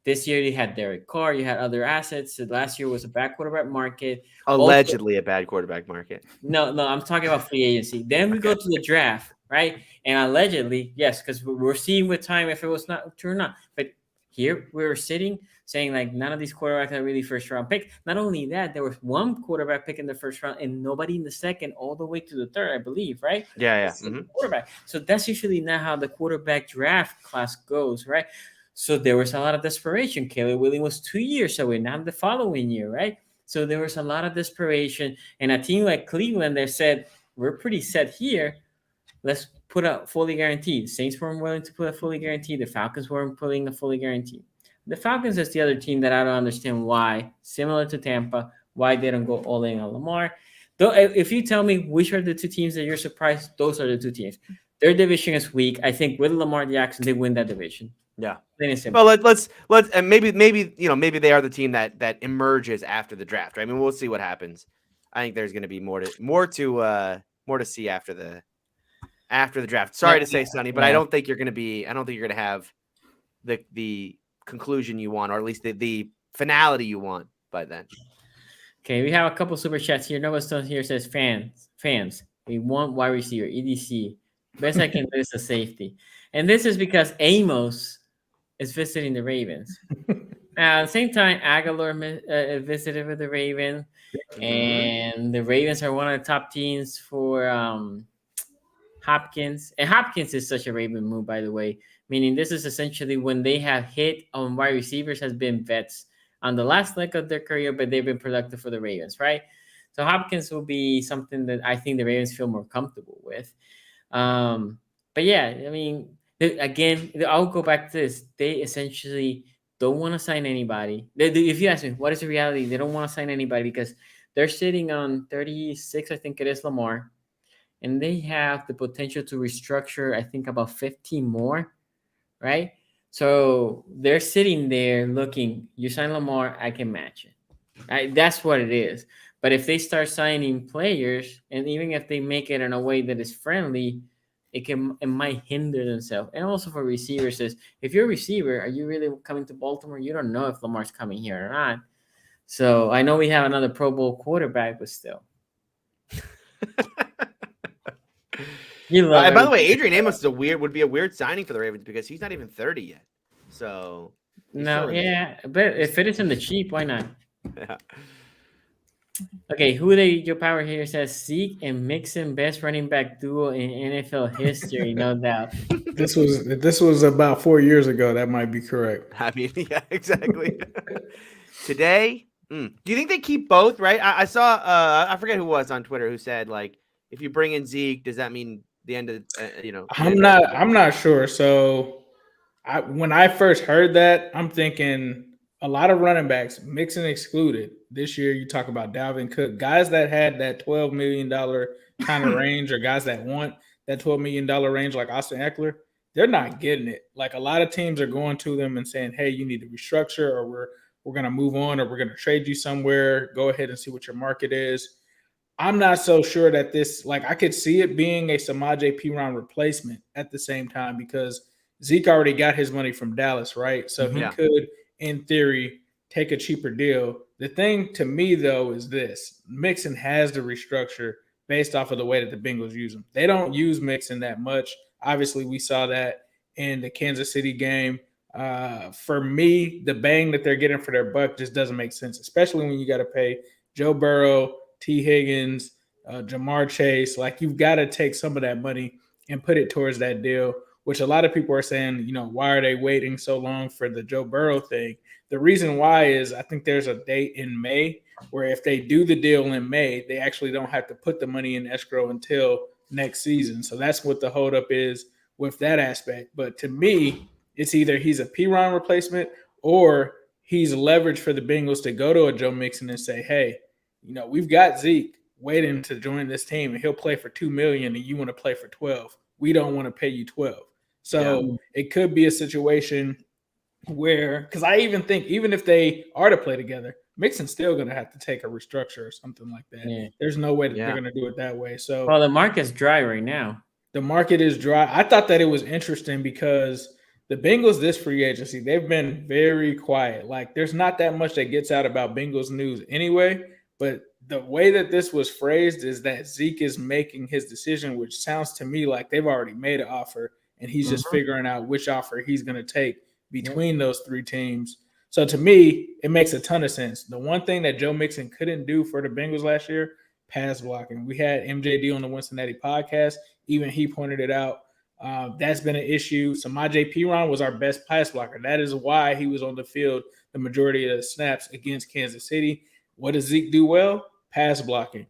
S2: This year you had Derek Carr, you had other assets. So last year was a bad quarterback market. Also,
S3: allegedly a bad quarterback market.
S2: no, I'm talking about free agency. Then we go to the draft, right? And allegedly, yes, because we're seeing with time if it was not true or not. But here we were sitting saying like none of these quarterbacks are really first round pick. Not only that, there was one quarterback pick in the first round and nobody in the second, all the way to the third, I believe, right?
S3: Yeah.
S2: Quarterback. So that's usually not how the quarterback draft class goes, right? So there was a lot of desperation. Caleb Williams was 2 years away, not the following year, right? So there was a lot of desperation. And a team like Cleveland, they said, we're pretty set here. Let's put a fully guaranteed. Saints weren't willing to put a fully guaranteed. The Falcons weren't putting a fully guaranteed. The Falcons is the other team that I don't understand why, similar to Tampa, why they don't go all in on Lamar. Though, if you tell me which are the two teams that you're surprised, those are the two teams. Their division is weak. I think with Lamar Jackson, they win that division.
S3: Yeah.
S2: Plain and simple.
S3: Well, let's and maybe they are the team that emerges after the draft. Right? I mean, we'll see what happens. I think there's going to be more to see after the draft. Sorry to say, Sonny, but I don't think you're going to have the conclusion you want, or at least the finality you want by then.
S2: Okay, we have a couple super chats here. Nova Stone here says fans. We want wide receiver, EDC. Best I can do is a safety. And this is because Amos is visiting the Ravens. At the same time, Aguilar visited with the Ravens. And the Ravens are one of the top teams for Hopkins. And Hopkins is such a Raven move, by the way. Meaning this is essentially when they have hit on wide receivers has been vets on the last leg of their career, but they've been productive for the Ravens, right? So Hopkins will be something that I think the Ravens feel more comfortable with. But yeah, I mean, again, I'll go back to this. They essentially don't want to sign anybody. If you ask me, what is the reality? They don't want to sign anybody because they're sitting on 36, I think it is, Lamar. And they have the potential to restructure, I think, about 15 more, right? So they're sitting there looking, you sign Lamar, I can match it. That's what it is. But if they start signing players, and even if they make it in a way that is friendly, it might hinder themselves. And also for receivers, if you're a receiver, are you really coming to Baltimore? You don't know if Lamar's coming here or not. So I know we have another Pro Bowl quarterback, but still.
S3: By the way, Adrian Amos would be a weird signing for the Ravens because he's not even 30 yet. So
S2: no, yeah, but if it is in the cheap, why not?
S3: Yeah.
S2: Okay, who your power here says Zeke and Mixon best running back duo in NFL history, no doubt.
S4: This was about 4 years ago. That might be correct.
S3: I mean, yeah, exactly. Today, do you think they keep both? Right? I saw I forget who was on Twitter who said like, if you bring in Zeke, does that mean the end of
S4: I'm not sure. So when I first heard that, I'm thinking a lot of running backs, Mixon excluded. This year, you talk about Dalvin Cook, guys that had that $12 million kind of range, or guys that want that $12 million range, like Austin Eckler, they're not getting it. Like a lot of teams are going to them and saying, "Hey, you need to restructure, or we're going to move on, or we're going to trade you somewhere. Go ahead and see what your market is." I'm not so sure that this, like, I could see it being a Samaje Perine replacement at the same time because Zeke already got his money from Dallas, right? So he could, in theory, take a cheaper deal. The thing to me, though, is this. Mixon has to restructure based off of the way that the Bengals use him. They don't use Mixon that much. Obviously, we saw that in the Kansas City game. For me, the bang that they're getting for their buck just doesn't make sense, especially when you got to pay Joe Burrow, T. Higgins, Jamar Chase. Like, you've got to take some of that money and put it towards that deal, which a lot of people are saying, why are they waiting so long for the Joe Burrow thing? The reason why is I think there's a date in May where if they do the deal in May, they actually don't have to put the money in escrow until next season. So that's what the holdup is with that aspect. But to me, it's either he's a Piron replacement or he's leverage for the Bengals to go to a Joe Mixon and say, hey, we've got Zeke waiting to join this team and he'll play for $2 million and you want to play for 12. We don't want to pay you 12. So it could be a situation where, because I even think even if they are to play together, Mixon's still going to have to take a restructure or something like that. Yeah. There's no way that they're going to do it that way. So,
S2: well, the market's dry right now.
S4: The market is dry. I thought that it was interesting because the Bengals, this free agency, they've been very quiet. Like, there's not that much that gets out about Bengals news anyway. But the way that this was phrased is that Zeke is making his decision, which sounds to me like they've already made an offer and he's just figuring out which offer he's going to take between those three teams. So to me, it makes a ton of sense. The one thing that Joe Mixon couldn't do for the Bengals last year, pass blocking. We had MJD on the Cincinnati podcast. Even he pointed it out. That's been an issue. Samaje Perine was our best pass blocker. That is why he was on the field the majority of the snaps against Kansas City. What does Zeke do well? Pass blocking.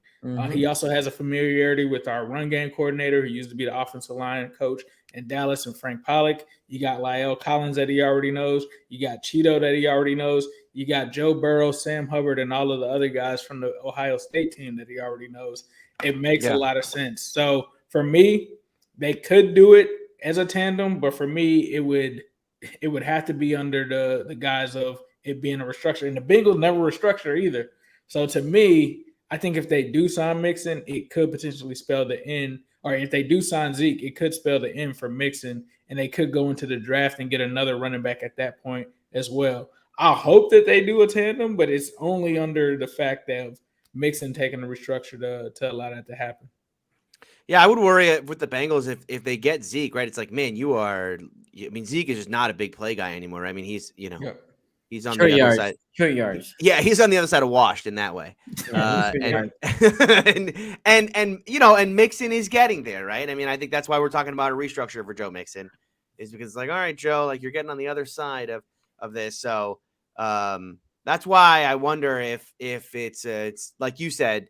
S4: He also has a familiarity with our run game coordinator who used to be the offensive line coach in Dallas and Frank Pollock. You got La'el Collins that he already knows. You got Cheeto that he already knows. You got Joe Burrow, Sam Hubbard, and all of the other guys from the Ohio State team that he already knows. It makes a lot of sense. So for me, they could do it as a tandem, but for me, it would have to be under the guise of it being a restructure. And the Bengals never restructure either. So to me, I think if they do sign Mixon, it could potentially spell the end. Or if they do sign Zeke, it could spell the end for Mixon, and they could go into the draft and get another running back at that point as well. I hope that they do a tandem, but it's only under the fact that Mixon taking the restructure to allow that to happen.
S3: Yeah, I would worry with the Bengals if they get Zeke, right? It's like, man, Zeke is just not a big play guy anymore. I mean, he's he's on the other side.
S2: Short yards.
S3: Yeah, he's on the other side of washed in that way. And Mixon is getting there, right? I mean, I think that's why we're talking about a restructure for Joe Mixon, is because it's like, all right, Joe, like you're getting on the other side of this. So that's why I wonder if it's like you said,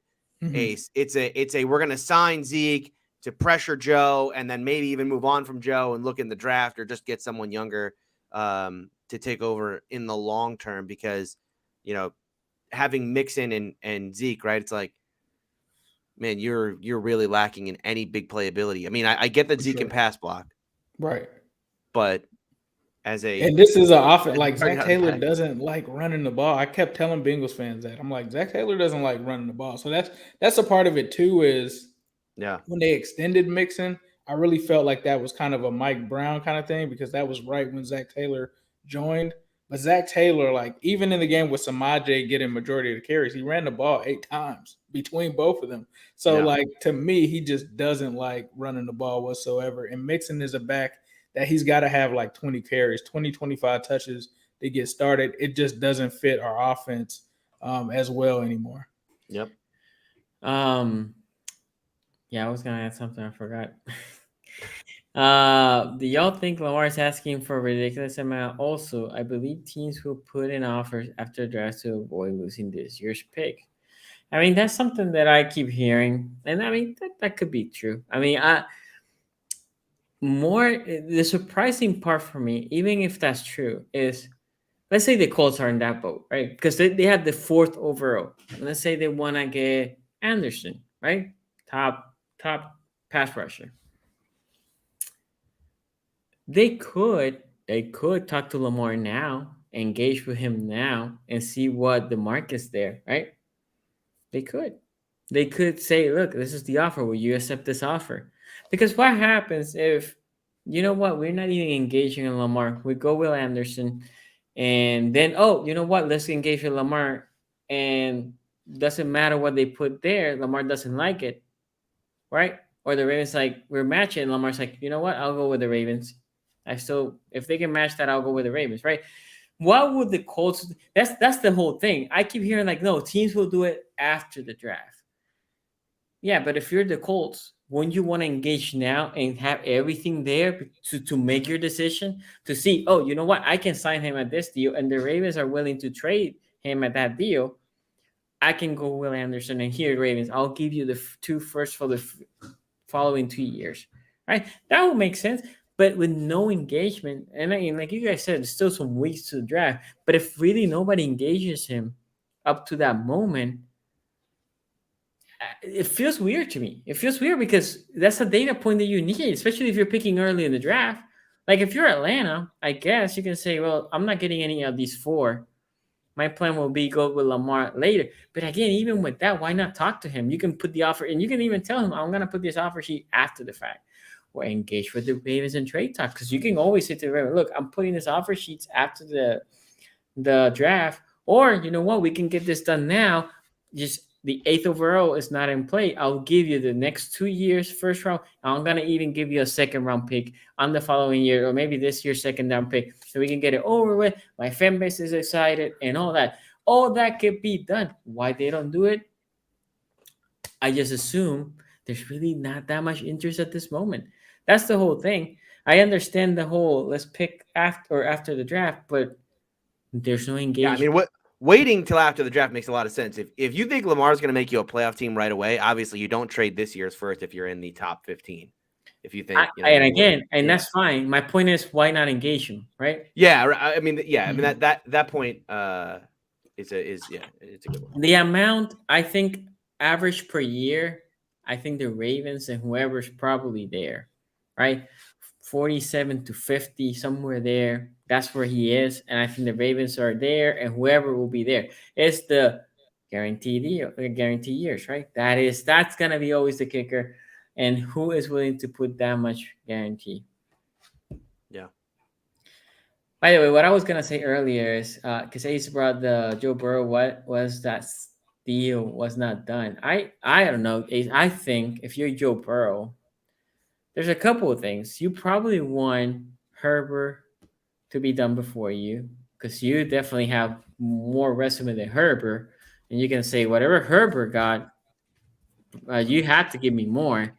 S3: Ace, it's a we're gonna sign Zeke to pressure Joe and then maybe even move on from Joe and look in the draft or just get someone younger to take over in the long term, because having Mixon and Zeke, right? It's like, man, you're really lacking in any big playability. I mean, I get that Zeke can pass block,
S4: right?
S3: But and
S4: this is an offense like Zach Taylor doesn't like running the ball. I kept telling Bengals fans that. I'm like, Zach Taylor doesn't like running the ball. So that's a part of it too. Is when they extended Mixon, I really felt like that was kind of a Mike Brown kind of thing, because that was right when Zach Taylor joined. But Zach Taylor, like even in the game with Samaje getting majority of the carries, he ran the ball 8 times between both of them. So like to me, he just doesn't like running the ball whatsoever. And Mixon is a back that he's got to have like 20 carries, 20, 25 touches to get started. It just doesn't fit our offense as well anymore.
S3: Yep.
S2: Yeah, I was going to add something. I forgot. Do y'all think Lamar is asking for a ridiculous amount? Also, I believe teams will put in offers after draft to avoid losing this year's pick. I mean, that's something that I keep hearing. And I mean, that could be true. I mean, the surprising part for me, even if that's true, is let's say the Colts are in that boat, right? Because they had the 4th overall. Let's say they want to get Anderson, right? Top pass rusher. They could talk to Lamar now, engage with him now, and see what the market's there, right? They could say, look, this is the offer. Will you accept this offer? Because what happens if, we're not even engaging in Lamar. We go with Anderson, and then, let's engage with Lamar, and doesn't matter what they put there. Lamar doesn't like it, right? Or the Ravens like, we're matching. Lamar's like, you know what? I'll go with the Ravens. If they can match that, I'll go with the Ravens, right? What would the Colts? That's the whole thing. I keep hearing like, no, teams will do it after the draft. Yeah, but if you're the Colts, wouldn't you want to engage now and have everything there to make your decision, to see, oh, you know what? I can sign him at this deal, and the Ravens are willing to trade him at that deal. I can go Will Anderson, and here, Ravens, I'll give you the 2 firsts for the following 2 years, right? That would make sense. But with no engagement, and I mean, like you guys said, there's still some weeks to the draft. But if really nobody engages him up to that moment, it feels weird to me. It feels weird because that's a data point that you need, especially if you're picking early in the draft. Like if you're Atlanta, I guess you can say, well, I'm not getting any of these four. My plan will be go with Lamar later. But again, even with that, why not talk to him? You can put the offer, and you can even tell him, I'm going to put this offer sheet after the fact. Or engage with the Ravens and trade talk. Because you can always say to the Ravens, look, I'm putting this offer sheets after the draft. Or, you know what, we can get this done now. Just the 8th overall is not in play. I'll give you the next 2 years, first round. I'm going to even give you a second round pick on the following year, or maybe this year's second round pick, so we can get it over with. My fan base is excited and all that. All that could be done. Why they don't do it? I just assume there's really not that much interest at this moment. That's the whole thing. I understand the whole let's pick after the draft, but there's no engagement.
S3: Yeah, I mean, waiting till after the draft makes a lot of sense. If you think Lamar's going to make you a playoff team right away, obviously you don't trade this year's first if you're in the top 15. If you think,
S2: that's fine. My point is, why not engage him, right?
S3: Yeah, I mean, that point it's a good one.
S2: The amount, I think, average per year, I think the Ravens and whoever's probably there, right? 47 to 50, somewhere there. That's where he is. And I think the Ravens are there, and whoever will be there. It's the guaranteed years, right? That's gonna be always the kicker. And who is willing to put that much guarantee?
S3: Yeah.
S2: By the way, what I was gonna say earlier is because Ace brought the Joe Burrow, what was that deal was not done. I don't know, Ace. I think if you're Joe Burrow, there's a couple of things. You probably want Herbert to be done before you, because you definitely have more resume than Herbert, and you can say whatever Herbert got, you have to give me more.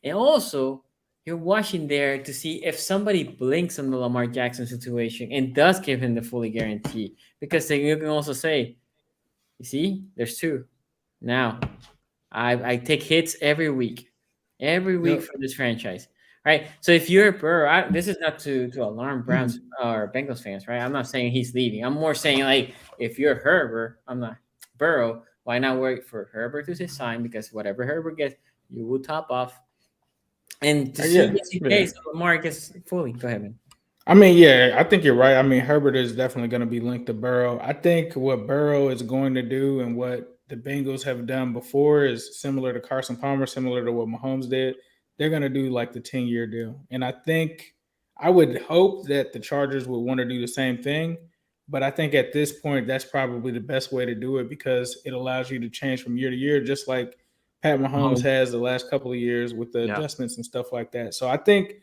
S2: And also, you're watching there to see if somebody blinks on the Lamar Jackson situation and does give him the fully guarantee, because then you can also say, you see, there's two. Now, I take hits every week for this franchise, right? So if you're Burrow, this is not to alarm Browns or Bengals fans, right? I'm not saying he's leaving. I'm more saying, like, if you're Herbert, I'm not Burrow, why not wait for Herbert to sign? Because whatever Herbert gets, you will top off. And to see just in case Lamar gets fully. Go ahead, man.
S4: I mean, yeah, I think you're right. I mean, Herbert is definitely going to be linked to Burrow. I think what Burrow is going to do and what the Bengals have done before is similar to Carson Palmer, similar to what Mahomes did. They're going to do like the 10-year deal. And I think I would hope that the Chargers would want to do the same thing. But I think at this point, that's probably the best way to do it, because it allows you to change from year to year, just like Pat Mahomes has the last couple of years with the adjustments and stuff like that. So I think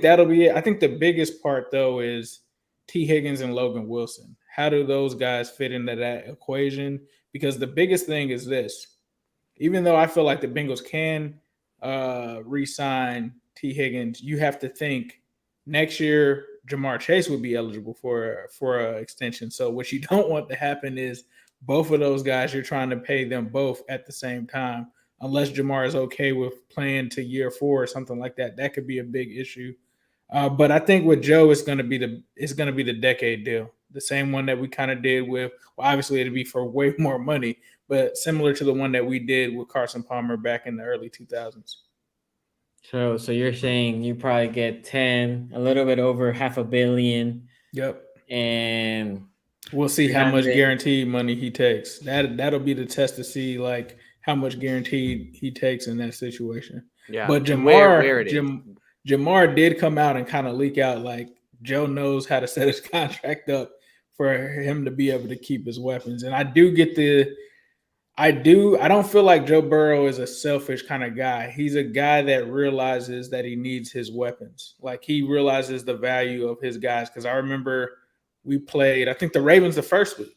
S4: that'll be it. I think the biggest part, though, is T. Higgins and Logan Wilson. How do those guys fit into that equation? Because the biggest thing is this. Even though I feel like the Bengals can re-sign T. Higgins, you have to think next year Jamar Chase would be eligible for an extension. So what you don't want to happen is both of those guys, you're trying to pay them both at the same time. Unless Jamar is okay with playing to year 4 or something like that, that could be a big issue. But I think with Joe, it's going to be the decade deal, the same one that we kind of did with. Well, obviously, it'd be for way more money, but similar to the one that we did with Carson Palmer back in the early 2000s.
S2: So you're saying you probably get 10, a little bit over $500 million.
S4: Yep.
S2: And
S4: we'll see how much guaranteed money he takes. That'll be the test to see like how much guaranteed he takes in that situation.
S3: Yeah.
S4: But Jamar did come out and kind of leak out like Joe knows how to set his contract up for him to be able to keep his weapons. And I don't feel like Joe Burrow is a selfish kind of guy. He's a guy that realizes that he needs his weapons. Like he realizes the value of his guys. Because I remember we played, I think the Ravens the first week.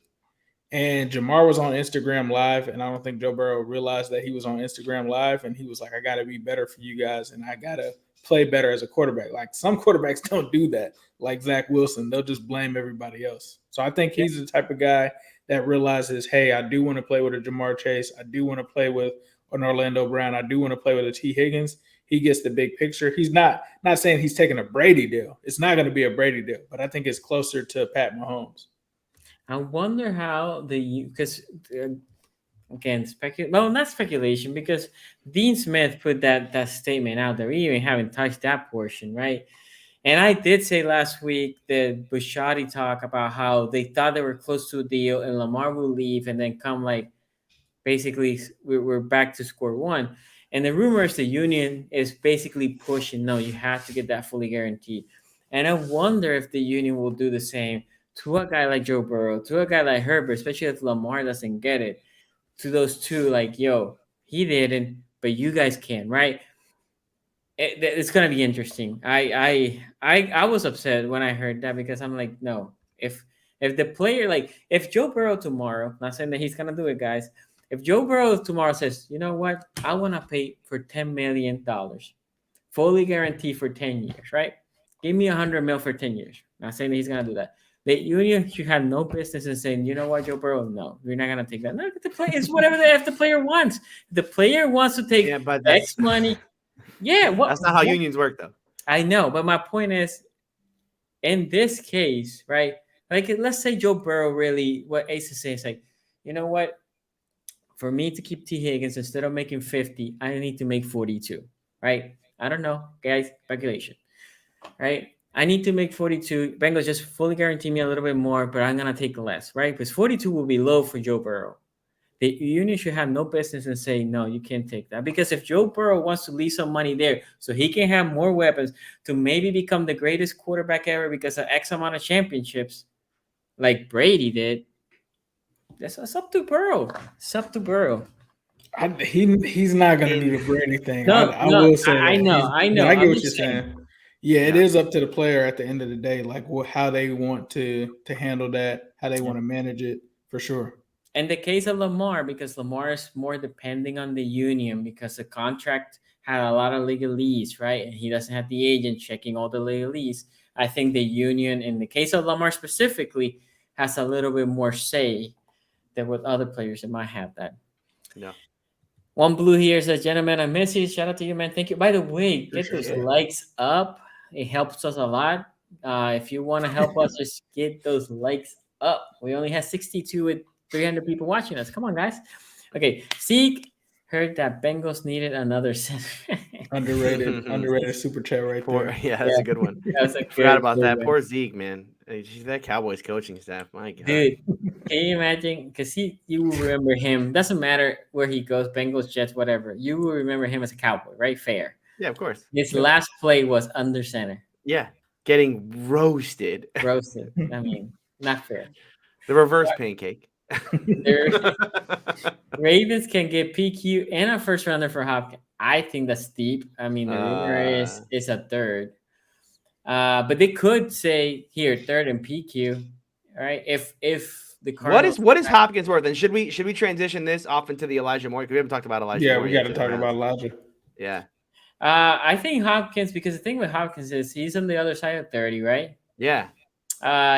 S4: And Jamar was on Instagram Live, and I don't think Joe Burrow realized that he was on Instagram Live, and he was like, I got to be better for you guys, and I got to play better as a quarterback. Like, some quarterbacks don't do that, like Zach Wilson. They'll just blame everybody else. So I think he's the type of guy that realizes, hey, I do want to play with a Jamar Chase. I do want to play with an Orlando Brown. I do want to play with a T. Higgins. he gets the big picture. He's not saying he's taking a Brady deal. It's not going to be a Brady deal, but I think it's closer to Pat Mahomes.
S2: I wonder how because again, not speculation, because Dean Smith put that statement out there. We even haven't touched that portion, right? And I did say last week that Bisciotti talked about how they thought they were close to a deal and Lamar will leave and then come like basically we're back to square one. And the rumor is the union is basically pushing, no, you have to get that fully guaranteed. And I wonder if the union will do the same to a guy like Joe Burrow, to a guy like Herbert, especially if Lamar doesn't get it, to those two, like, yo, he didn't, but you guys can, right? It's gonna be interesting. I was upset when I heard that because I'm like, no, if the player, like, if Joe Burrow tomorrow, not saying that he's gonna do it, guys. If Joe Burrow tomorrow says, you know what, I want to pay for $10 million, fully guaranteed for 10 years, right? Give me $100 million for 10 years. Not saying that he's gonna do that. The union should have no business in saying, you know what, Joe Burrow, no, we're not gonna take that. No, the player is whatever if the player wants. The player wants to take X money. Yeah,
S3: that's not how unions work, though.
S2: I know, but my point is, in this case, right? Like, let's say Joe Burrow really, what Ace is saying is like, you know what? For me to keep T. Higgins, instead of making 50, I need to make 42, right? I don't know, guys, speculation, right? I need to make 42. Bengals just fully guarantee me a little bit more, but I'm going to take less, right? Because 42 will be low for Joe Burrow. The union should have no business in saying, no, you can't take that. Because if Joe Burrow wants to leave some money there so he can have more weapons to maybe become the greatest quarterback ever because of X amount of championships, like Brady did, that's up to Burrow. It's up to Burrow.
S4: He's not going to do the Brady thing.
S2: No,
S4: I will say
S2: I know.
S4: I get what you're saying. Yeah, it is up to the player at the end of the day, like how they want to handle that, how they want to manage it, for sure.
S2: In the case of Lamar, because Lamar is more depending on the union because the contract had a lot of legalese, right? And he doesn't have the agent checking all the legalese. I think the union, in the case of Lamar specifically, has a little bit more say than with other players that might have that.
S3: No.
S2: One Blue here says, gentlemen, I miss you. Shout out to you, man. Thank you. By the way, get those likes up. It helps us a lot. If you want to help us, just get those likes up. We only have 62 with 300 people watching us. Come on, guys. Okay. Zeke heard that Bengals needed another center.
S4: underrated super chat right there.
S3: Yeah, that's a good one. Forgot about that. Poor Zeke, man. That Cowboys coaching staff, my God.
S2: Dude, can you imagine? Because you will remember him. Doesn't matter where he goes, Bengals, Jets, whatever. You will remember him as a Cowboy, right? Fair.
S3: Yeah, of course.
S2: His last play was under center.
S3: Yeah, getting roasted.
S2: Roasted. I mean, not fair.
S3: The reverse pancake.
S2: Ravens can get PQ and a first rounder for Hopkins. I think that's steep. I mean, the rumor is a third. But they could say here third and PQ. All right. If the Cardinals,
S3: what is Hopkins worth? And should we transition this off into the Elijah Moore? Because we haven't talked about Elijah Moore.
S4: Yeah, we got to talk about Elijah.
S3: Yeah.
S2: I think Hopkins, because the thing with Hopkins is he's on the other side of 30, right?
S3: Yeah.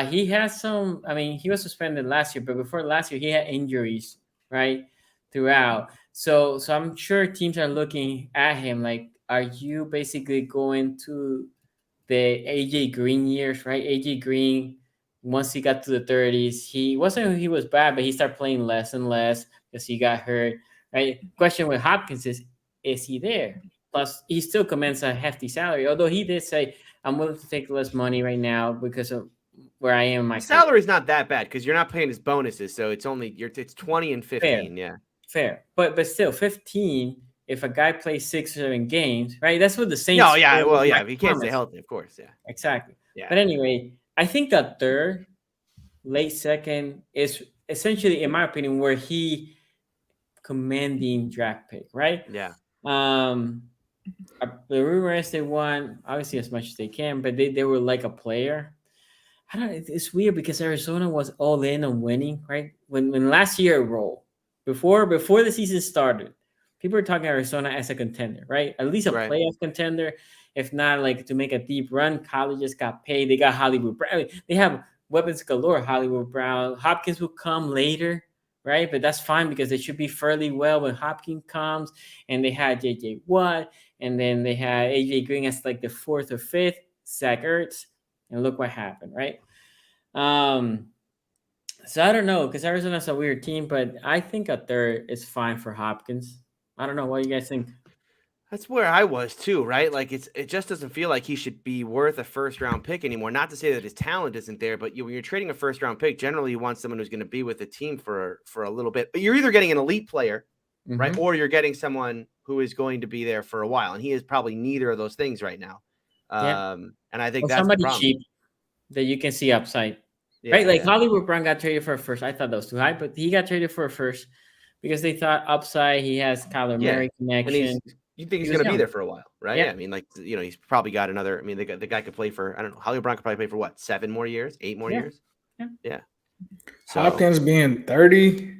S2: He has some. I mean, he was suspended last year, but before last year, he had injuries, right, throughout. So I'm sure teams are looking at him like, are you basically going to the AJ Green years, right? AJ Green, once he got to the 30s, he was bad, but he started playing less and less because he got hurt, right? Question with Hopkins is he there? Plus, he still commands a hefty salary, although he did say, I'm willing to take less money right now because of where I am in my
S3: salary is not that bad because you're not paying his bonuses, so it's 20 and 15.
S2: Fair.
S3: Yeah,
S2: fair, but still 15. If a guy plays 6 or 7 games, right? That's what the Saints.
S3: No, yeah, well, yeah, if he can't stay healthy, of course, yeah,
S2: exactly.
S3: Yeah,
S2: but anyway, I think that third, late second is essentially, in my opinion, where he commanding draft pick, right?
S3: Yeah.
S2: The rumor is they won obviously as much as they can, but they were like a player. I don't know. It's weird because Arizona was all in on winning, right? When last year rolled, before the season started, people were talking Arizona as a contender, right? At least a playoff contender, if not like to make a deep run. Colleges got paid. They got Hollywood Brown. They have weapons galore. Hollywood Brown, Hopkins will come later, right? But that's fine because they should be fairly well when Hopkins comes, and they had J.J. Watt, and then they had A.J. Green as like the 4th or 5th, Zach Ertz, and look what happened, right? So I don't know, because Arizona's a weird team, but I think a 3rd is fine for Hopkins. I don't know. What do you guys think?
S3: That's where I was too, right? Like it just doesn't feel like he should be worth a 1st-round pick anymore. Not to say that his talent isn't there, but when you're trading a 1st-round pick, generally you want someone who's going to be with the team for a little bit. But you're either getting an elite player, right, or you're getting someone who is going to be there for a while, and he is probably neither of those things right now. And I think that's
S2: somebody
S3: the problem.
S2: cheap that you can see upside, right? Like Hollywood Brown got traded for a 1st. I thought that was too high, but he got traded for a 1st because they thought upside. He has Kyler Murray connection.
S3: You think he's going to be there for a while, right? Yeah. I mean, like, he's probably got another. I mean, the guy could play for, I don't know, Hollywood Brown could probably play for what, 7 more years, 8 more years? Yeah.
S4: So, Hopkins being 30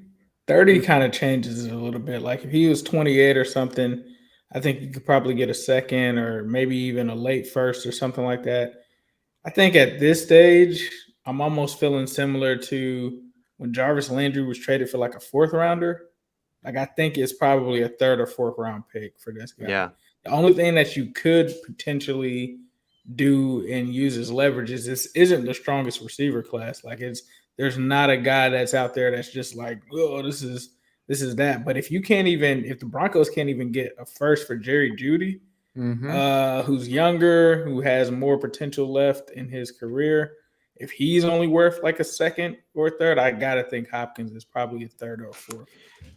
S4: kind of changes it a little bit. Like if he was 28 or something, I think you could probably get a 2nd or maybe even a late 1st or something like that. I think at this stage, I'm almost feeling similar to when Jarvis Landry was traded for like a 4th rounder. Like I think it's probably a 3rd or 4th round pick for this guy.
S3: Yeah.
S4: The only thing that you could potentially do and use as leverage is this isn't the strongest receiver class. Like there's not a guy that's out there that's just like, oh, this is that. But if the Broncos can't even get a 1st for Jerry Jeudy, who's younger, who has more potential left in his career, if he's only worth like a 2nd or 3rd, I gotta think Hopkins is probably a 3rd or 4th.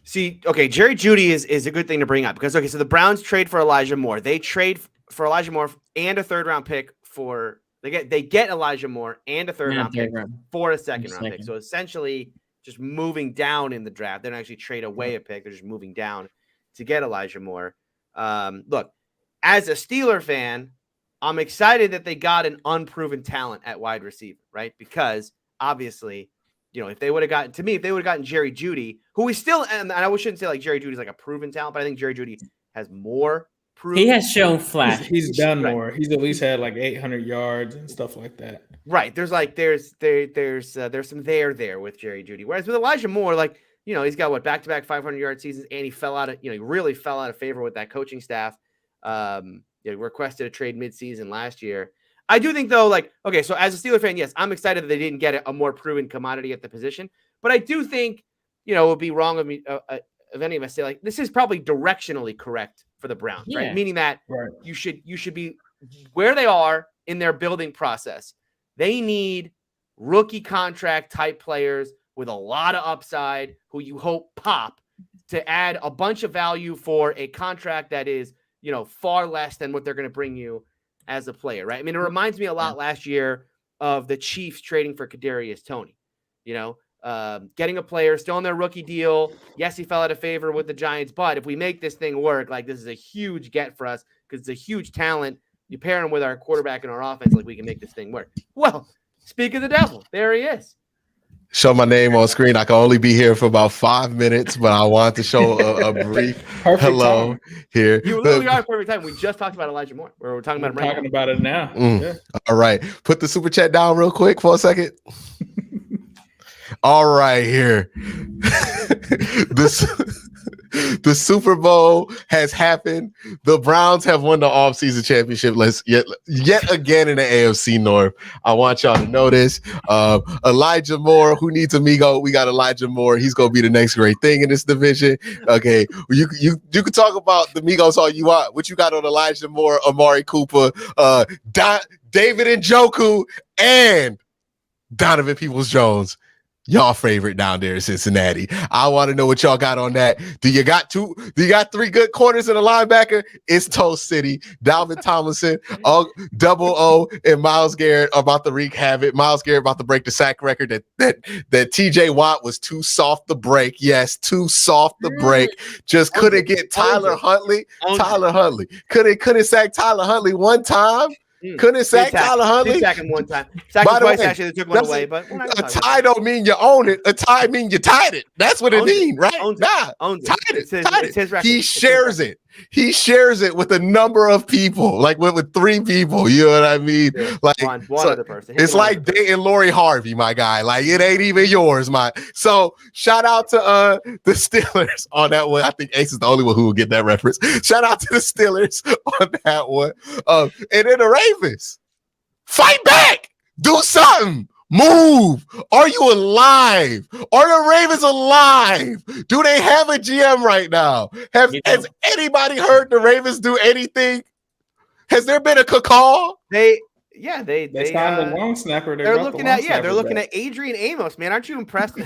S3: See, okay, Jerry Jeudy is a good thing to bring up because so the Browns trade for Elijah Moore. They trade for Elijah Moore and a 3rd-round pick for they get Elijah Moore and a 3rd-round pick for a 2nd-round pick. So essentially, just moving down in the draft. They don't actually trade away a pick; they're just moving down to get Elijah Moore. Look, as a Steeler fan, I'm excited that they got an unproven talent at wide receiver, right? Because obviously, if they would have gotten Jerry Jeudy, who is still, and I shouldn't say like Jerry Jeudy's like a proven talent, but I think Jerry Jeudy has more proven.
S2: He has shown flash.
S4: He's done more. He's at least had like 800 yards and stuff like that.
S3: Right. There's some there with Jerry Jeudy. Whereas with Elijah Moore, like, he's got back-to-back 500-yard seasons, and he really fell out of favor with that coaching staff. Requested a trade midseason last year. I do think though, like, okay, so as a Steeler fan, yes, I'm excited that they didn't get a more proven commodity at the position, but I do think, it would be wrong of me, of any of us say like, this is probably directionally correct for the Browns, right? Meaning that you should be where they are in their building process. They need rookie contract type players with a lot of upside who you hope pop to add a bunch of value for a contract that is, far less than what they're going to bring you as a player, right? I mean, it reminds me a lot last year of the Chiefs trading for Kadarius Toney, getting a player still on their rookie deal. Yes, he fell out of favor with the Giants, but if we make this thing work, like this is a huge get for us because it's a huge talent. You pair him with our quarterback and our offense, like we can make this thing work. Well, speak of the devil, there he is.
S1: Show my name on screen. I can only be here for about 5 minutes, but I want to show a brief hello here.
S3: You literally are perfect time. We just talked about Elijah Moore. We're talking about him right now.
S4: Talking about it now.
S1: Yeah. All right. Put the super chat down real quick for a second. All right, here. The Super Bowl has happened. The Browns have won the offseason championship yet again in the AFC North. I want y'all to know this. Elijah Moore, who needs amigo? We got Elijah Moore. He's gonna be the next great thing in this division. Okay, you can talk about the Migos all you want. What you got on Elijah Moore, Amari Cooper, David Njoku, and Donovan Peoples-Jones? Y'all favorite down there in Cincinnati. I want to know what y'all got on that. Do you got 3 good corners and a linebacker? It's Toast City. Dalvin Tomlinson, Double O, and Myles Garrett are about to wreak havoc. Myles Garrett about to break the sack record that TJ Watt was too soft to break. Yes, too soft to break. Just couldn't get Tyler Huntley. Couldn't sack Tyler Huntley one time. Couldn't sack Tyler Huntley.
S3: Did sack him one time. Sacked him twice, actually. They took one away. But
S1: a tie don't mean you own it. A tie mean you tied it. That's what it means, right? Tied it.
S3: It's his record.
S1: He shares it. He shares it with a number of people, like with 3 people. You know what I mean?
S3: Yeah,
S1: like
S3: one other person.
S1: It's like dating Lori Harvey, my guy. Like it ain't even yours, my. So shout out to the Steelers on that one. I think Ace is the only one who will get that reference. Shout out to the Steelers on that one. And then the Ravens, fight back, do something. Move. Are you alive? Are the Ravens alive? Do they have a GM right now? Has anybody heard the Ravens do anything? Has there been a call?
S4: They signed a long snapper.
S3: They're looking at Adrian Amos. Man, aren't you impressed?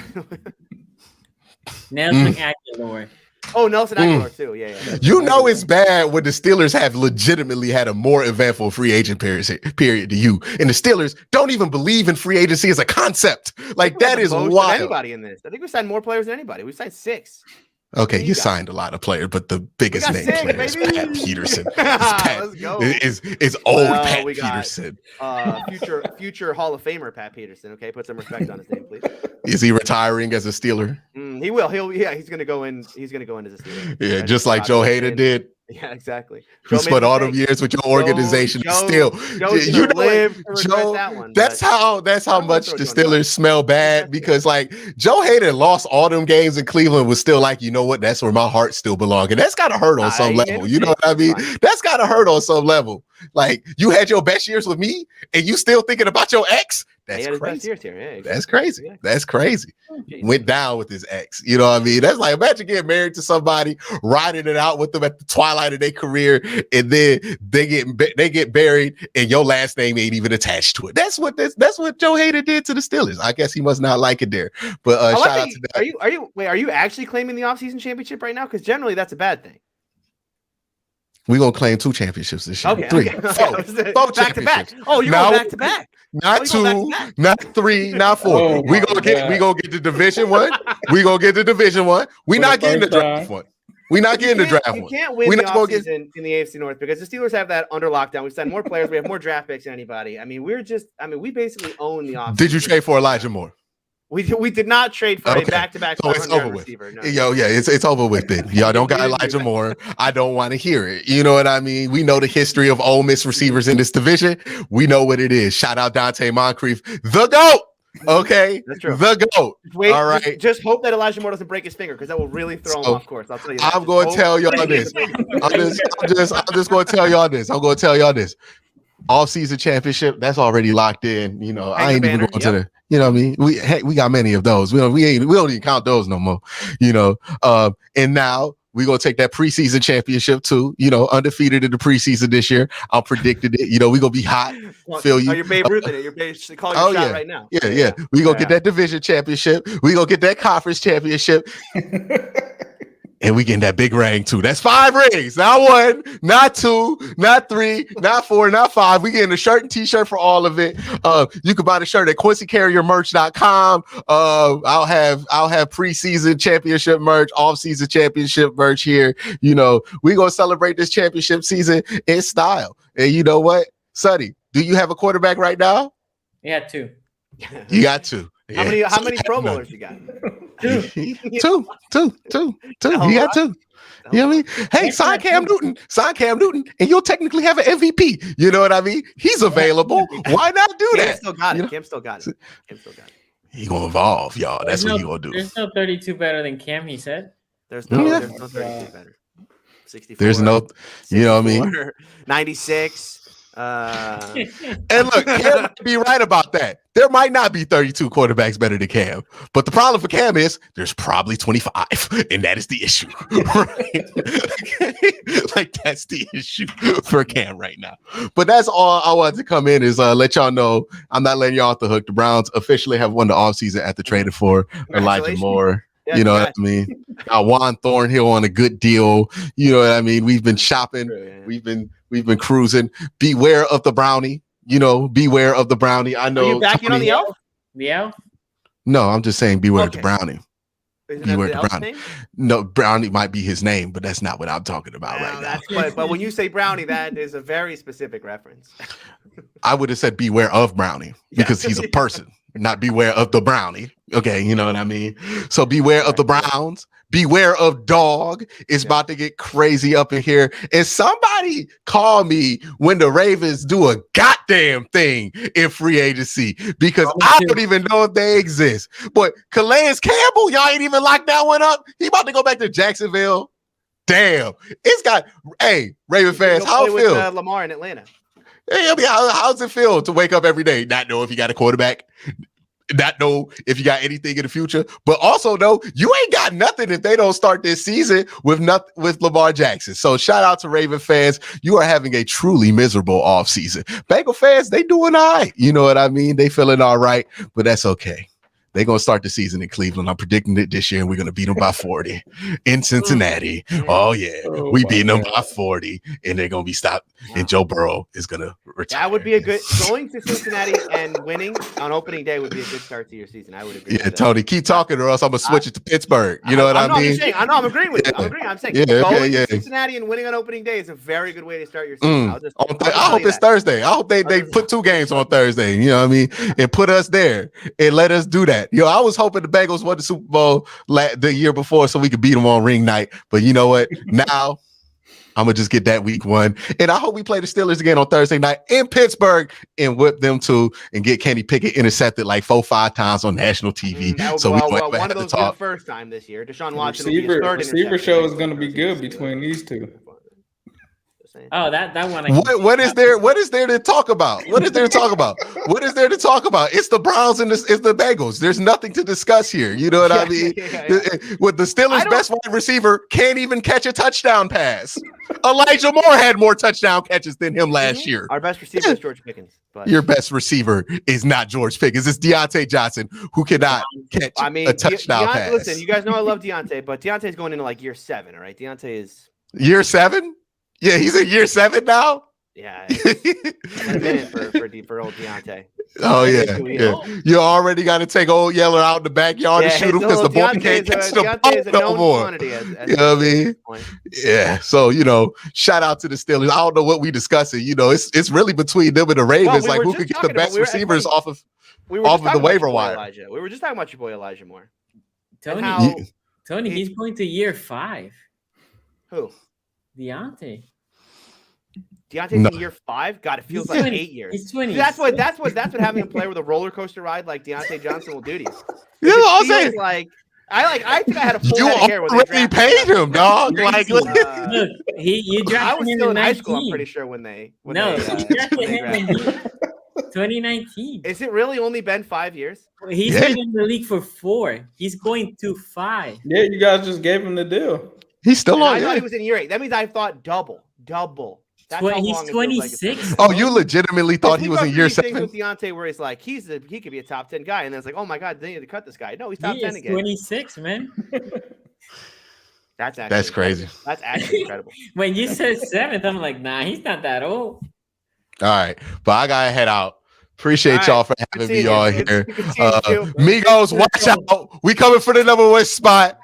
S2: Nelson Aguilar.
S3: Oh, Nelson Aguilar too. Yeah.
S1: You know it's bad when the Steelers have legitimately had a more eventful free agent period to you, and the Steelers don't even believe in free agency as a concept. Like that is wild.
S3: Anybody in this? I think we signed more players than anybody. We signed 6.
S1: Okay, you signed a lot of players, but the biggest name player is Pat Peterson.
S3: Let's go.
S1: Is old Pat Peterson.
S3: Future Hall of Famer Pat Peterson. Okay, put some respect on his name, please.
S1: Is he retiring as a Steeler?
S3: He will. He's gonna go in. He's gonna go in as a Steeler.
S1: Yeah, just like Joe Hader did.
S3: Yeah, exactly.
S1: Who spent all them years with your organization. Joe, you know, Joe. That's how much the Steelers smell bad, because like Joe Hader lost all them games in Cleveland, was still like, you know what? That's where my heart still belongs, and that's gotta hurt on some level. You know what I mean? That's gotta hurt on some level. Like you had your best years with me, and you still thinking about your ex. That's crazy. Yeah, exactly. That's crazy. That's crazy. Went down with his ex. You know what I mean? That's like, imagine getting married to somebody, riding it out with them at the twilight of their career, and then they get buried, and your last name ain't even attached to it. That's what Joe Hader did to the Steelers. I guess he must not like it there. But shout out to that.
S3: Are you actually claiming the offseason championship right now? Because generally that's a bad thing.
S1: We're gonna claim 2 championships this year.
S3: Okay,
S1: 3.
S3: Okay.
S1: 4
S3: back to back. Oh, you're going back to back.
S1: Not 2, not 3, not 4. We gonna get the division one. We gonna get the division one. We're not getting the draft one. We're not getting the draft one.
S3: You can't win the offseason in the AFC North because the Steelers have that under lockdown. We've signed more players. We have more draft picks than anybody. I mean, we basically own the offseason.
S1: Did you trade for Elijah Moore?
S3: We did not trade for a back-to-back.
S1: So it's over with. No. It's over with then. Y'all don't got Elijah Moore. I don't want to hear it. You know what I mean? We know the history of Ole Miss receivers in this division. We know what it is. Shout out Dante Moncrief, the GOAT. Okay,
S3: that's true.
S1: The GOAT.
S3: All right. Just hope that Elijah Moore doesn't break his finger, because that will really throw him off course. I'll tell you that.
S1: I'm going to tell y'all this. I'm just going to tell y'all this. I'm going to tell y'all this. All-season championship, that's already locked in. You know, I ain't even going to the. You know what I mean? We got many of those. We don't even count those no more. You know, and now we're gonna take that preseason championship too. You know, undefeated in the preseason this year. I'm predicting it. You know, we're gonna be hot. Feel you?
S3: Oh, you're Babe Ruth in it. You're calling your shot right now.
S1: Yeah. We gonna get that division championship. We gonna get that conference championship. And we getting that big ring too. That's 5 rings. Not 1, not 2, not 3, not 4, not 5. We getting a shirt and t-shirt for all of it. You can buy the shirt at QuincyCarrierMerch.com. I'll have preseason championship merch, off-season championship merch here. You know, we gonna celebrate this championship season in style. And you know what, Sonny, do you have a quarterback right now?
S2: Yeah, 2.
S1: You got 2.
S3: Yeah. How many Pro Bowlers you got?
S1: 2. You got 2. You know what I mean? Hey, sign Cam Newton, and you'll technically have an MVP. You know what I mean? He's available. Why not do that?
S3: Cam still got it.
S1: He gonna evolve, y'all. That's what he gonna do.
S2: There's no 32 better than Cam, he said.
S3: There's no 32 better. 64.
S1: There's no, you know what I mean?
S3: 96.
S1: And look, Cam might be right about that. There might not be 32 quarterbacks better than Cam, but the problem for Cam is there's probably 25, and that is the issue. Right? Like that's the issue for Cam right now. But that's all I wanted to come in is let y'all know I'm not letting y'all off the hook. The Browns officially have won the offseason after trading for Elijah Moore. Yeah, you know what I mean? Juan Thornhill on a good deal. You know what I mean? We've been shopping. We've been cruising. Beware of the brownie. You know, beware of the brownie. I know.
S3: Are you backing on the elf?
S2: The elf?
S1: No, I'm just saying beware of the brownie.
S3: Isn't that the elf's name?
S1: No, Brownie might be his name, but that's not what I'm talking about right now.
S3: But when you say Brownie, that is a very specific reference.
S1: I would have said beware of Brownie because he's a person, not beware of the Brownie. Okay, you know what I mean? So beware of the Browns. Beware of Dog. It's about to get crazy up in here. And somebody call me when the Ravens do a goddamn thing in free agency because I don't even know if they exist. But Calais Campbell, y'all ain't even locked that one up. He about to go back to Jacksonville. Damn. It's got, hey, Raven fans, how it feel?
S3: Lamar in Atlanta.
S1: Hey, I mean, how's it feel to wake up every day, not know if you got a quarterback, not know if you got anything in the future, but also know you ain't got nothing if they don't start this season with Lamar Jackson. So shout out to Raven fans. You are having a truly miserable offseason. Bengal fans, they doing all right. You know what I mean? They feeling all right, but that's okay. They're going to start the season in Cleveland. I'm predicting it this year, and we're going to beat them by 40 in Cincinnati. Oh, yeah. We beating them by 40, and they're going to be stopped, and Joe Burrow is going to retire.
S3: That would be a good – going to Cincinnati and winning on opening day would be a good start to your season. I would agree.
S1: Yeah, Tony, keep talking or else I'm going to switch it to Pittsburgh. You know what I mean?
S3: I'm agreeing with you. I'm saying going to Cincinnati and winning on opening day is a very good way to start your season.
S1: I hope it's Thursday. I hope they put 2 games on Thursday, you know what I mean, and put us there and let us do that. Yo, I was hoping the Bengals won the Super Bowl the year before so we could beat them on ring night. But you know what? Now I'm going to just get that week 1. And I hope we play the Steelers again on Thursday night in Pittsburgh and whip them too and get Kenny Pickett intercepted like 4-5 times on national TV.
S3: One of those the first time this year. Deshaun Watson
S4: receiver show is going to be good between these two.
S2: Oh, that one.
S1: What is there to talk about? What is there to talk about? It's the Browns and it's the Bengals. There's nothing to discuss here. You know what I mean? With the Steelers' best wide receiver can't even catch a touchdown pass. Elijah Moore had more touchdown catches than him last year.
S3: Our best receiver is George Pickens. But
S1: your best receiver is not George Pickens. It's Deontay Johnson who cannot catch a touchdown pass.
S3: Listen, you guys know I love Deontay, but Deontay's going into like year 7. All right, Deontay is
S1: year 7. Yeah, he's in year 7 now.
S3: Yeah, a minute for old Deontay.
S1: Oh yeah. You already got to take old Yeller out in the backyard and shoot him because the boy can't catch the ball no more. You know what I mean? Yeah. So shout out to the Steelers. I don't know what we discussing. It's really between them and the Ravens. Like who could get the best receivers off of the waiver wire?
S3: We were just talking about your boy Elijah Moore.
S2: Tony, he's going to year 5.
S3: Who?
S2: Deontay's
S3: in year 5. God, it feels like 8 years.
S2: He's 20.
S3: That's what having him play with a roller coaster ride like Deontay Johnson will do to you.
S1: Yeah, I'm saying
S3: I think I had a full
S1: you
S3: head of hair when
S1: already paid him, dog. Like,
S2: look, you drafted
S3: I was
S2: him
S3: still in high
S2: 19.
S3: school. I'm pretty sure when they
S2: you drafted him in 2019.
S3: Is it really only been 5 years?
S2: He's been in the league for 4. He's going to 5.
S4: Yeah, you guys just gave him the deal.
S1: He's still on.
S3: I thought he was in year 8. That means I thought double. That's how
S2: he's
S3: long
S2: 26.
S1: Oh, you legitimately thought he was in year 7?
S3: With Deontay, where he's like, he could be a top 10 guy, and then it's like, oh my God, they need to cut this guy. No, he's top 10 again.
S2: 26, man.
S1: That's crazy.
S3: That's actually incredible.
S2: When you said 7th, I'm like, nah, he's not that old.
S1: All right, but I gotta head out. Appreciate y'all for having me on here. Migos, watch out. We coming for the number 1 spot.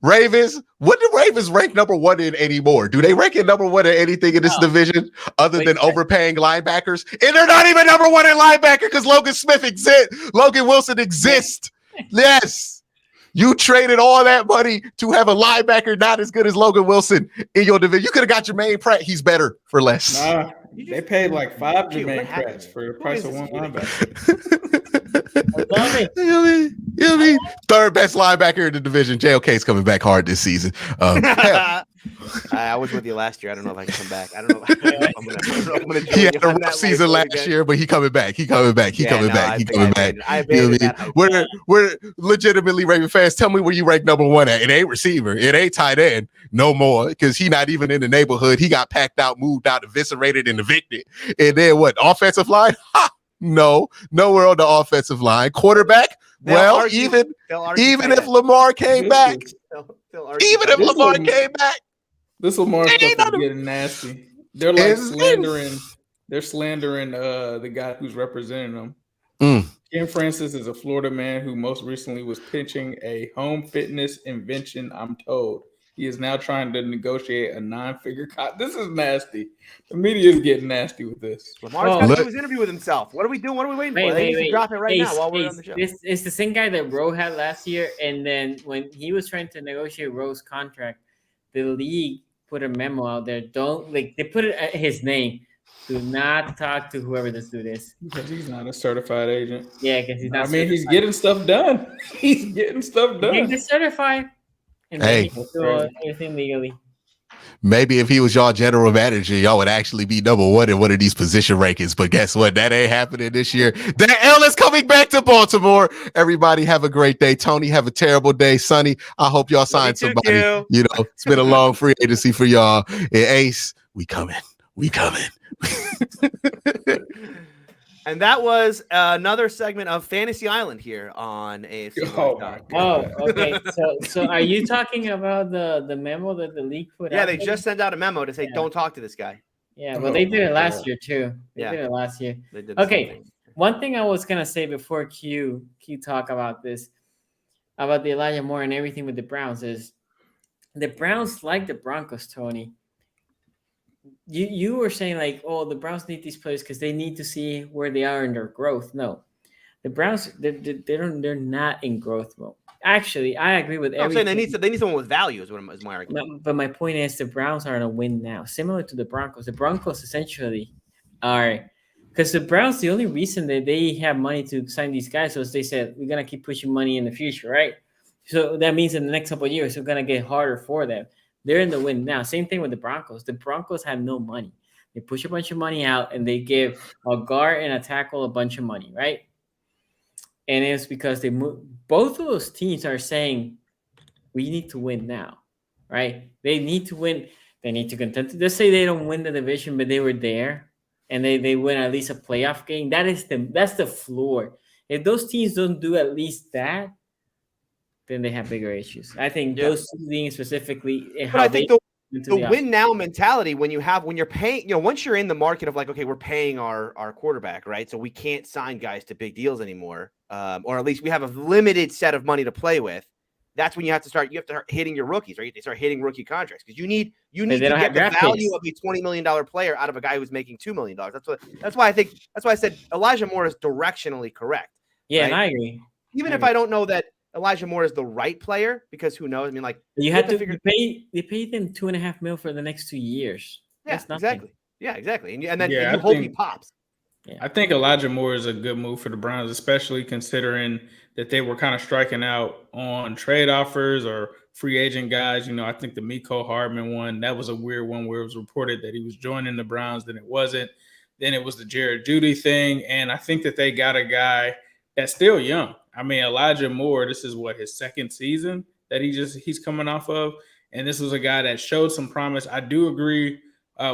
S1: Ravens, what do Ravens rank number 1 in anymore? Do they rank it number 1 in anything in this division other than overpaying linebackers? And they're not even number 1 in linebacker because Logan Wilson exists. Yes. You traded all that money to have a linebacker not as good as Logan Wilson in your division. You could have got Jermaine Pratt. He's better for less.
S4: Nah, they paid like 5 Jermaine Pratts for the price of 1 linebacker.
S1: You know what I mean? 3rd best linebacker in the division. JOK's coming back hard this season.
S3: I was with you last year. I don't know if I can come back. I don't know. I'm gonna
S1: he had a rough season last year, but he coming back. He coming back. We're legitimately Raven fans. Tell me where you rank number 1 at. It ain't receiver. It ain't tight end no more because he not even in the neighborhood. He got packed out, moved out, eviscerated, and evicted. And then what? Offensive line? Ha! No, nowhere on the offensive line. Quarterback? Even if Lamar came back,
S4: this Lamar stuff is getting nasty. They're like slandering. They're slandering the guy who's representing them. Ken Francis is a Florida man who most recently was pitching a home fitness invention, I'm told. He is now trying to negotiate a 9-figure contract. This is nasty. The media is getting nasty with this.
S3: Lamar's got to do his interview with himself. What are we doing? What are we waiting for? They need to drop it right now while we're on the show.
S2: This is the same guy that Rowe had last year, and then when he was trying to negotiate Rowe's contract, the league put a memo out there. They put it at his name. Do not talk to whoever this dude is.
S4: Because he's not a certified agent.
S2: Yeah, because he's not.
S4: I mean, he's getting stuff done. He's getting stuff done.
S2: He can get certified. And
S1: hey,
S2: he can do everything legally.
S1: Maybe if he was y'all general manager, y'all would actually be number one in one of these position rankings. But guess what? That ain't happening this year. The L is coming back to Baltimore. Everybody have a great day. Tony, have a terrible day. Sonny, I hope y'all sign somebody. You know, it's been a long free agency for y'all. And Ace, we coming. We coming.
S3: And that was another segment of Fantasy Island here on AFC North.
S2: Okay. So are you talking about the memo that the league put out?
S3: Yeah, they just sent out a memo to say, don't talk to this guy.
S2: Yeah, well, they did it last year, too. They did it last year. Okay, one thing I was going to say before Q talk about this, about the Elijah Moore and everything with the Browns is the Browns like the Broncos, Tony. You were saying like, oh, the Browns need these players because they need to see where they are in their growth. No, the Browns they're not in growth mode. Actually, I agree with everything.
S3: I'm saying they need someone with value is my argument.
S2: But my point is the Browns are on a win now, similar to the Broncos. The Broncos essentially are because the Browns the only reason that they have money to sign these guys was they said we're gonna keep pushing money in the future, right? So that means in the next couple of years it's gonna get harder for them. They're in the win now. Same thing with the Broncos. The Broncos have no money. They push a bunch of money out and they give a guard and a tackle a bunch of money, right? And it's because they move. Both of those teams are saying we need to win now, right? They need to win. They need to contend. Let's say they don't win the division, but they were there and they win at least a playoff game. That's the floor. If those teams don't do at least that, then they have bigger issues. I think those two things specifically.
S3: But I think the win now mentality when you're paying, once you're in the market of like, okay, we're paying our quarterback, right? So we can't sign guys to big deals anymore, or at least we have a limited set of money to play with. That's when you have to start hitting your rookies, right? They start hitting rookie contracts because you need to get the value of a $20 million player out of a guy who's making $2 million. That's why I said Elijah Moore is directionally correct.
S2: Yeah,
S3: right?
S2: And I agree.
S3: Even if I don't know that Elijah Moore is the right player, because who knows? I mean, like
S2: you have to pay. They paid them $2.5 million for the next 2 years.
S3: Yeah, exactly. Yeah, exactly. And then you hope he pops.
S4: Yeah. I think Elijah Moore is a good move for the Browns, especially considering that they were kind of striking out on trade offers or free agent guys. I think the Mecole Hardman one, that was a weird one where it was reported that he was joining the Browns, then it wasn't. Then it was the Jared Jeudy thing. And I think that they got a guy that's still young. I mean, Elijah Moore, this is his second season that he's coming off of. And this was a guy that showed some promise. I do agree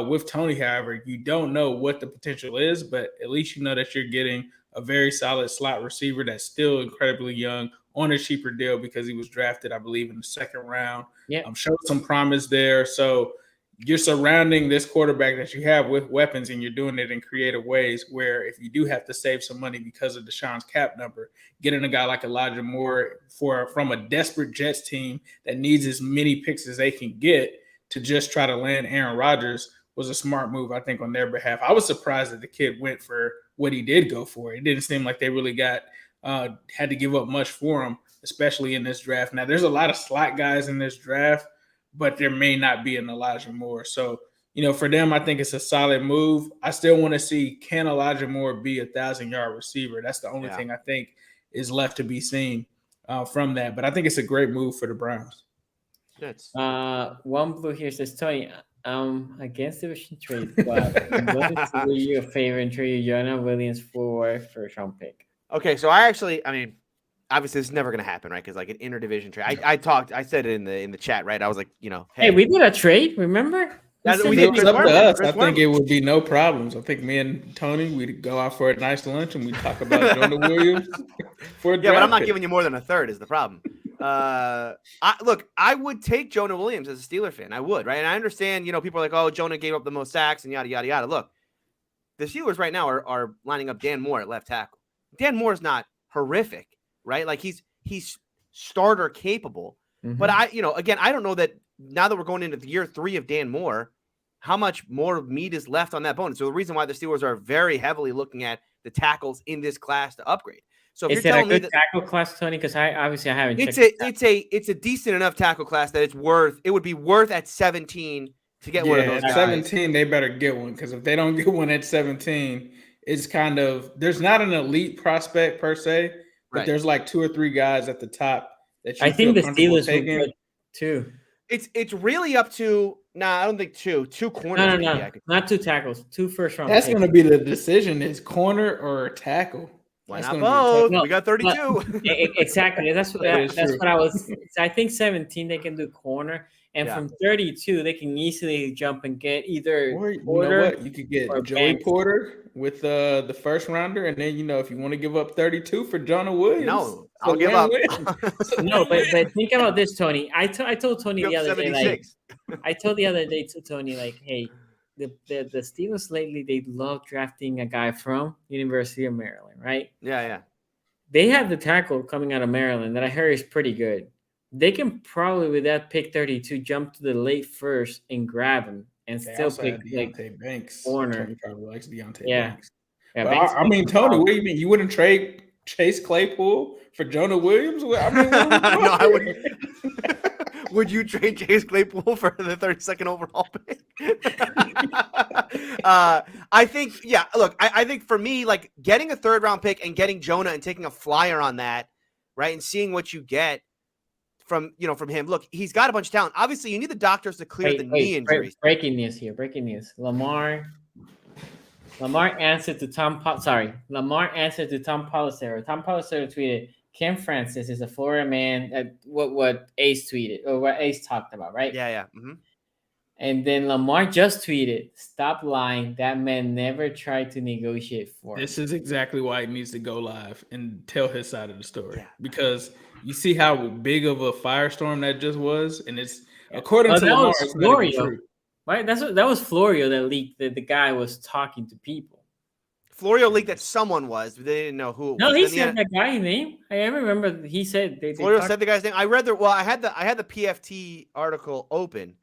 S4: with Tony, however, you don't know what the potential is, but at least you know that you're getting a very solid slot receiver that's still incredibly young on a cheaper deal because he was drafted, I believe, in the second round.
S2: Yeah.
S4: Showed some promise there. So you're surrounding this quarterback that you have with weapons, and you're doing it in creative ways where if you do have to save some money because of Deshaun's cap number, getting a guy like Elijah Moore from a desperate Jets team that needs as many picks as they can get to just try to land Aaron Rodgers was a smart move, I think, on their behalf. I was surprised that the kid went for what he did go for. It didn't seem like they really had to give up much for him, especially in this draft. Now, there's a lot of slot guys in this draft, but there may not be an Elijah Moore. So, for them, I think it's a solid move. I still want to see, can Elijah Moore be a 1,000-yard receiver? That's the only thing I think is left to be seen from that. But I think it's a great move for the Browns.
S2: One blue here says, Tony, against division trade, but what is your favorite trade Jonah Williams for first round pick?
S3: Okay, so obviously this is never going to happen, right? Because like an interdivision trade, I said it in the chat, right? I was like,
S2: hey, we did a trade, remember?
S3: We did.
S4: It's up to us. I think it would be no problems. I think me and Tony, we'd go out for a nice lunch and we talk about Jonah Williams.
S3: But I'm not giving you more than a third is the problem. I would take Jonah Williams as a Steeler fan. I would, right? And I understand, people are like, oh, Jonah gave up the most sacks and yada, yada, yada. Look, the Steelers right now are lining up Dan Moore at left tackle. Dan Moore's not horrific, right? Like he's starter capable. But again, I don't know that now that we're going into the year 3 of Dan Moore, how much more meat is left on that bone. So the reason why the Steelers are very heavily looking at the tackles in this class to upgrade. So if
S2: is
S3: you're
S2: it a
S3: telling me
S2: good
S3: that
S2: tackle class, Tony? Because I haven't checked.
S3: it's a decent enough tackle class that it would be worth at 17 to get one of those
S4: at
S3: guys.
S4: 17, they better get one, because if they don't get one at 17, it's kind of, there's not an elite prospect per se, but there's like 2 or 3 guys at the top that you
S2: I think the
S4: feel comfortable
S2: Steelers
S4: taking.
S2: would too.
S3: It's really up to I don't think two corners.
S2: No, not 2 tackles, 2 first round.
S4: That's going to be the decision: is corner or tackle.
S3: Why not both? We got 32.
S2: Exactly. That's what I was. I think 17 they can do corner, and from 32 they can easily jump and get either.
S4: Or you
S2: Porter
S4: know what? You could get Joey
S2: Banks.
S4: Porter with the first rounder, and then if you want to give up 32 for Jonah Williams,
S3: no, I'll give up.
S2: No, but think about this, Tony. I told Tony the other 76. day, I told the other day to Tony, like, hey, the Steelers lately, they love drafting a guy from University of Maryland, right?
S3: Yeah.
S2: They have the tackle coming out of Maryland that I heard is pretty good. They can probably, with that pick 32, jump to the late first and grab him and still pick
S4: Deontay Banks.
S2: Corner.
S4: Tony probably likes Deontay
S2: Yeah,
S4: Banks.
S2: Banks
S4: I mean, Tony, what do you mean? You wouldn't trade Chase Claypool for Jonah Williams? I mean,
S3: no, I wouldn't. Would you trade Chase Claypool for the 32nd overall pick? I think, look, I think for me, like getting a 3rd round pick and getting Jonah and taking a flyer on that, right, and seeing what you get from him. Look, he's got a bunch of talent. Obviously, you need the doctors to clear the knee injuries.
S2: Breaking news here. Breaking news. Lamar answered to Tom Pelissero. Tom Pelissero tweeted, Ken Francis is a Florida man. What Ace tweeted, or what Ace talked about, right?
S3: Yeah. Mm-hmm.
S2: And then Lamar just tweeted, stop lying. That man never tried to negotiate for
S4: This is exactly why he needs to go live and tell his side of the story. Yeah. Because you see how big of a firestorm that just was. And it's according to Lamar, it's
S2: Florio, right? That was Florio that leaked that the guy was talking to people.
S3: Florio leaked that someone was, but they didn't know who it was.
S2: No, he said that guy's name. I remember he said
S3: Florio said the guy's name. I read I had the PFT article open,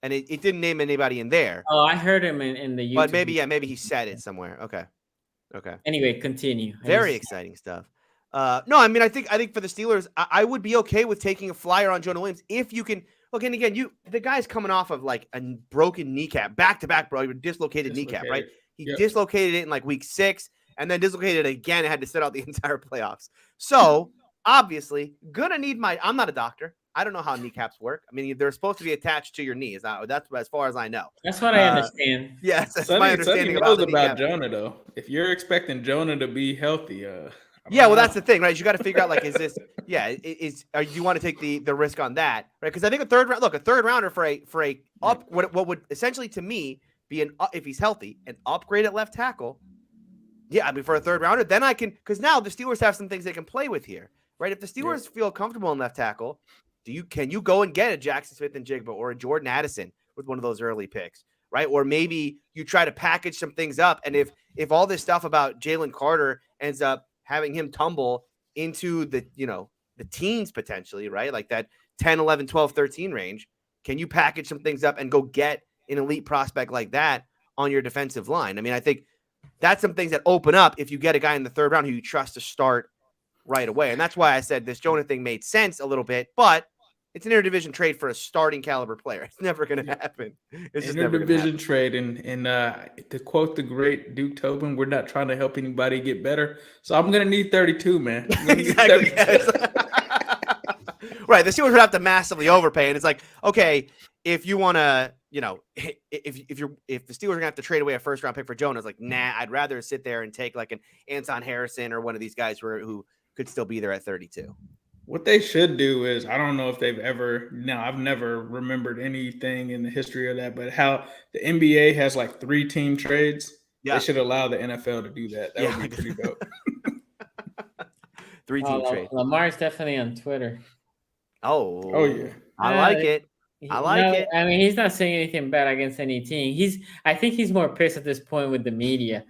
S3: and it didn't name anybody in there.
S2: Oh, I heard him in the YouTube.
S3: But maybe he said it somewhere. Okay.
S2: Anyway, continue.
S3: Very exciting stuff. No, I mean, I think for the Steelers, I would be okay with taking a flyer on Jonah Williams if you can. Look, and again, the guy's coming off of like a broken kneecap, back-to-back, bro, dislocated kneecap, right? He dislocated it in like week 6 and then dislocated it again and had to sit out the entire playoffs. So obviously gonna need I'm not a doctor. I don't know how kneecaps work. I mean, they're supposed to be attached to your knees. That's as far as I know.
S2: That's what I understand.
S3: Yes, that's my understanding about
S4: Jonah, though. If you're expecting Jonah to be healthy,
S3: that's the thing, right? You got to figure out, like, is this? Yeah, do you want to take the risk on that, right? Because I think a third rounder for a what would essentially to me be if he's healthy, an upgrade at left tackle. Yeah, I mean, for a 3rd rounder, then I can, because now the Steelers have some things they can play with here, right? If the Steelers feel comfortable in left tackle, can you go and get a Jackson Smith-Njigba or a Jordan Addison with one of those early picks, right? Or maybe you try to package some things up, and if all this stuff about Jalen Carter ends up having him tumble into the teens potentially, right? Like that 10, 11, 12, 13 range, can you package some things up and go get an elite prospect like that on your defensive line? I mean, I think that's some things that open up if you get a guy in the 3rd round who you trust to start right away. And that's why I said this Jonah thing made sense a little bit, but it's an interdivision trade for a starting caliber player. It's never going to happen. It's just never gonna happen.
S4: Interdivision trade. And to quote the great Duke Tobin, we're not trying to help anybody get better. So I'm going to need 32, man.
S3: Exactly. Right. The Steelers would have to massively overpay. And it's like, okay, if you want to, if the Steelers are going to have to trade away a 1st round pick for Jonah, it's like, nah, I'd rather sit there and take like an Anton Harrison or one of these guys who could still be there at 32.
S4: What they should do is, I don't know if they've I've never remembered anything in the history of that, but how the NBA has like 3 team trades. Yeah. They should allow the NFL to do that. That would be pretty dope.
S3: 3 team trade.
S2: Lamar's definitely on Twitter.
S3: Oh yeah. I like it.
S2: I mean, he's not saying anything bad against any team. I think he's more pissed at this point with the media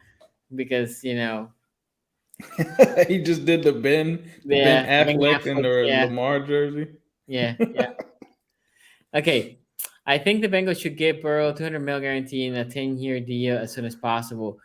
S2: because,
S4: He just did the Ben Affleck and the Lamar jersey.
S2: Yeah. Okay. I think the Bengals should give Burrow $200 million guarantee in a 10-year deal as soon as possible.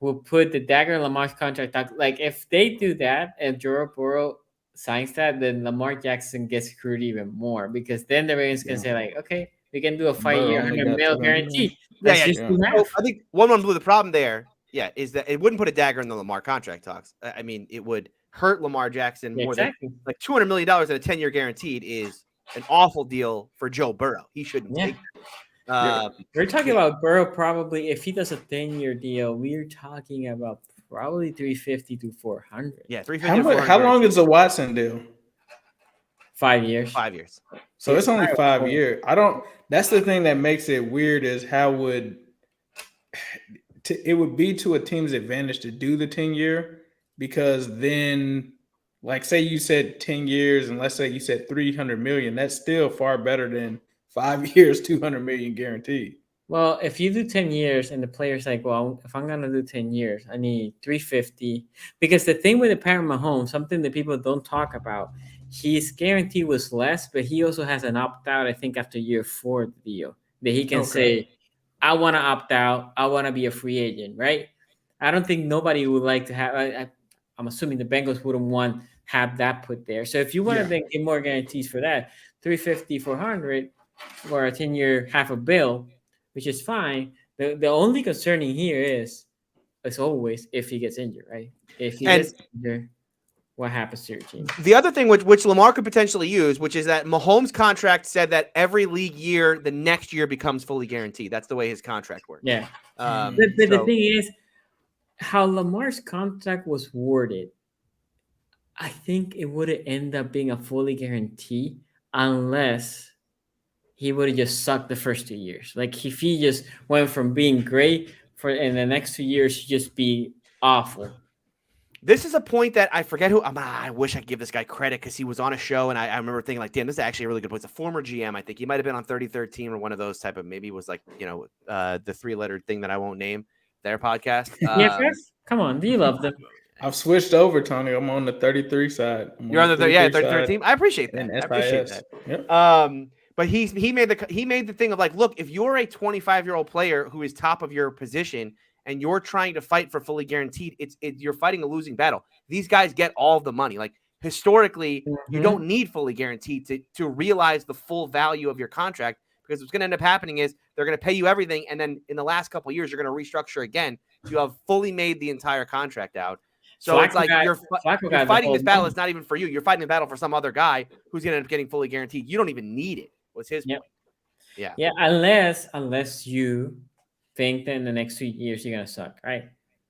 S2: We'll put the dagger in Lamar's contract. Like, if they do that, if Joe Burrow signs that, then Lamar Jackson gets screwed even more, because then the Ravens can say, like, okay, we can do a 5-year $100 million guarantee.
S3: Yeah. So I think one blew the problem there. Yeah, is that it wouldn't put a dagger in the Lamar contract talks. I mean, it would hurt Lamar Jackson more than like $200 million at a 10-year guaranteed is an awful deal for Joe Burrow. He shouldn't take that.
S2: We're talking about Burrow probably, if he does a 10-year deal, we're talking about probably 350 to 400.
S3: Yeah, 350 to 400.
S4: How long is the Watson deal?
S2: 5 years.
S3: 5 years.
S4: So it's only 5 years. That's the thing that makes it weird, is how it would be to a team's advantage to do the 10-year, because then, like, say you said 10 years and let's say you said 300 million, that's still far better than 5 years, 200 million guaranteed.
S2: Well, if you do 10 years and the player's like, well, if I'm going to do 10 years, I need 350. Because the thing with the Patrick Mahomes, something that people don't talk about, his guarantee was less, but he also has an opt-out, I think, after year 4 deal, that he can say, I want to opt out. I want to be a free agent, right? I don't think nobody would like to have I'm assuming the Bengals wouldn't want have that put there. So if you want to then get more guarantees for that, 350, 400 for a 10-year half a bill, which is fine. The only concerning here is, as always, if he gets injured, right? If he gets injured, what happens to your team?
S3: The other thing which Lamar could potentially use, which is that Mahomes' contract said that every league year, the next year becomes fully guaranteed. That's the way his contract works.
S2: Yeah. But the thing is, how Lamar's contract was worded, I think it would end up being a fully guarantee unless he would have just sucked the first 2 years. Like, if he just went from being great in the next 2 years to just be awful.
S3: This is a point that I forget who. I wish I could give this guy credit because he was on a show, and I remember thinking, like, damn, this is actually a really good point. It's a former GM, I think. He might have been on 30-13 Team or one of those type of, maybe it was like, the 3-lettered thing that I won't name, their podcast.
S2: Chris? Come on, do you love them?
S4: I've switched over, Tony. I'm on the 33 side.
S3: You're on the 33 team? I appreciate that.
S4: And
S3: I appreciate that.
S4: Yep.
S3: But he made the thing of, like, look, if you're a 25-year-old player who is top of your position and you're trying to fight for fully guaranteed, you're fighting a losing battle. These guys get all the money. Like, historically, you don't need fully guaranteed to realize the full value of your contract, because what's going to end up happening is they're going to pay you everything, and then in the last couple of years, you're going to restructure again. So you have fully made the entire contract out. So it's like you're fighting this battle. It's not even for you. You're fighting the battle for some other guy who's going to end up getting fully guaranteed. You don't even need it. Was his point. Yeah.
S2: Yeah. Unless you think that in the next 2 years you're gonna suck, right?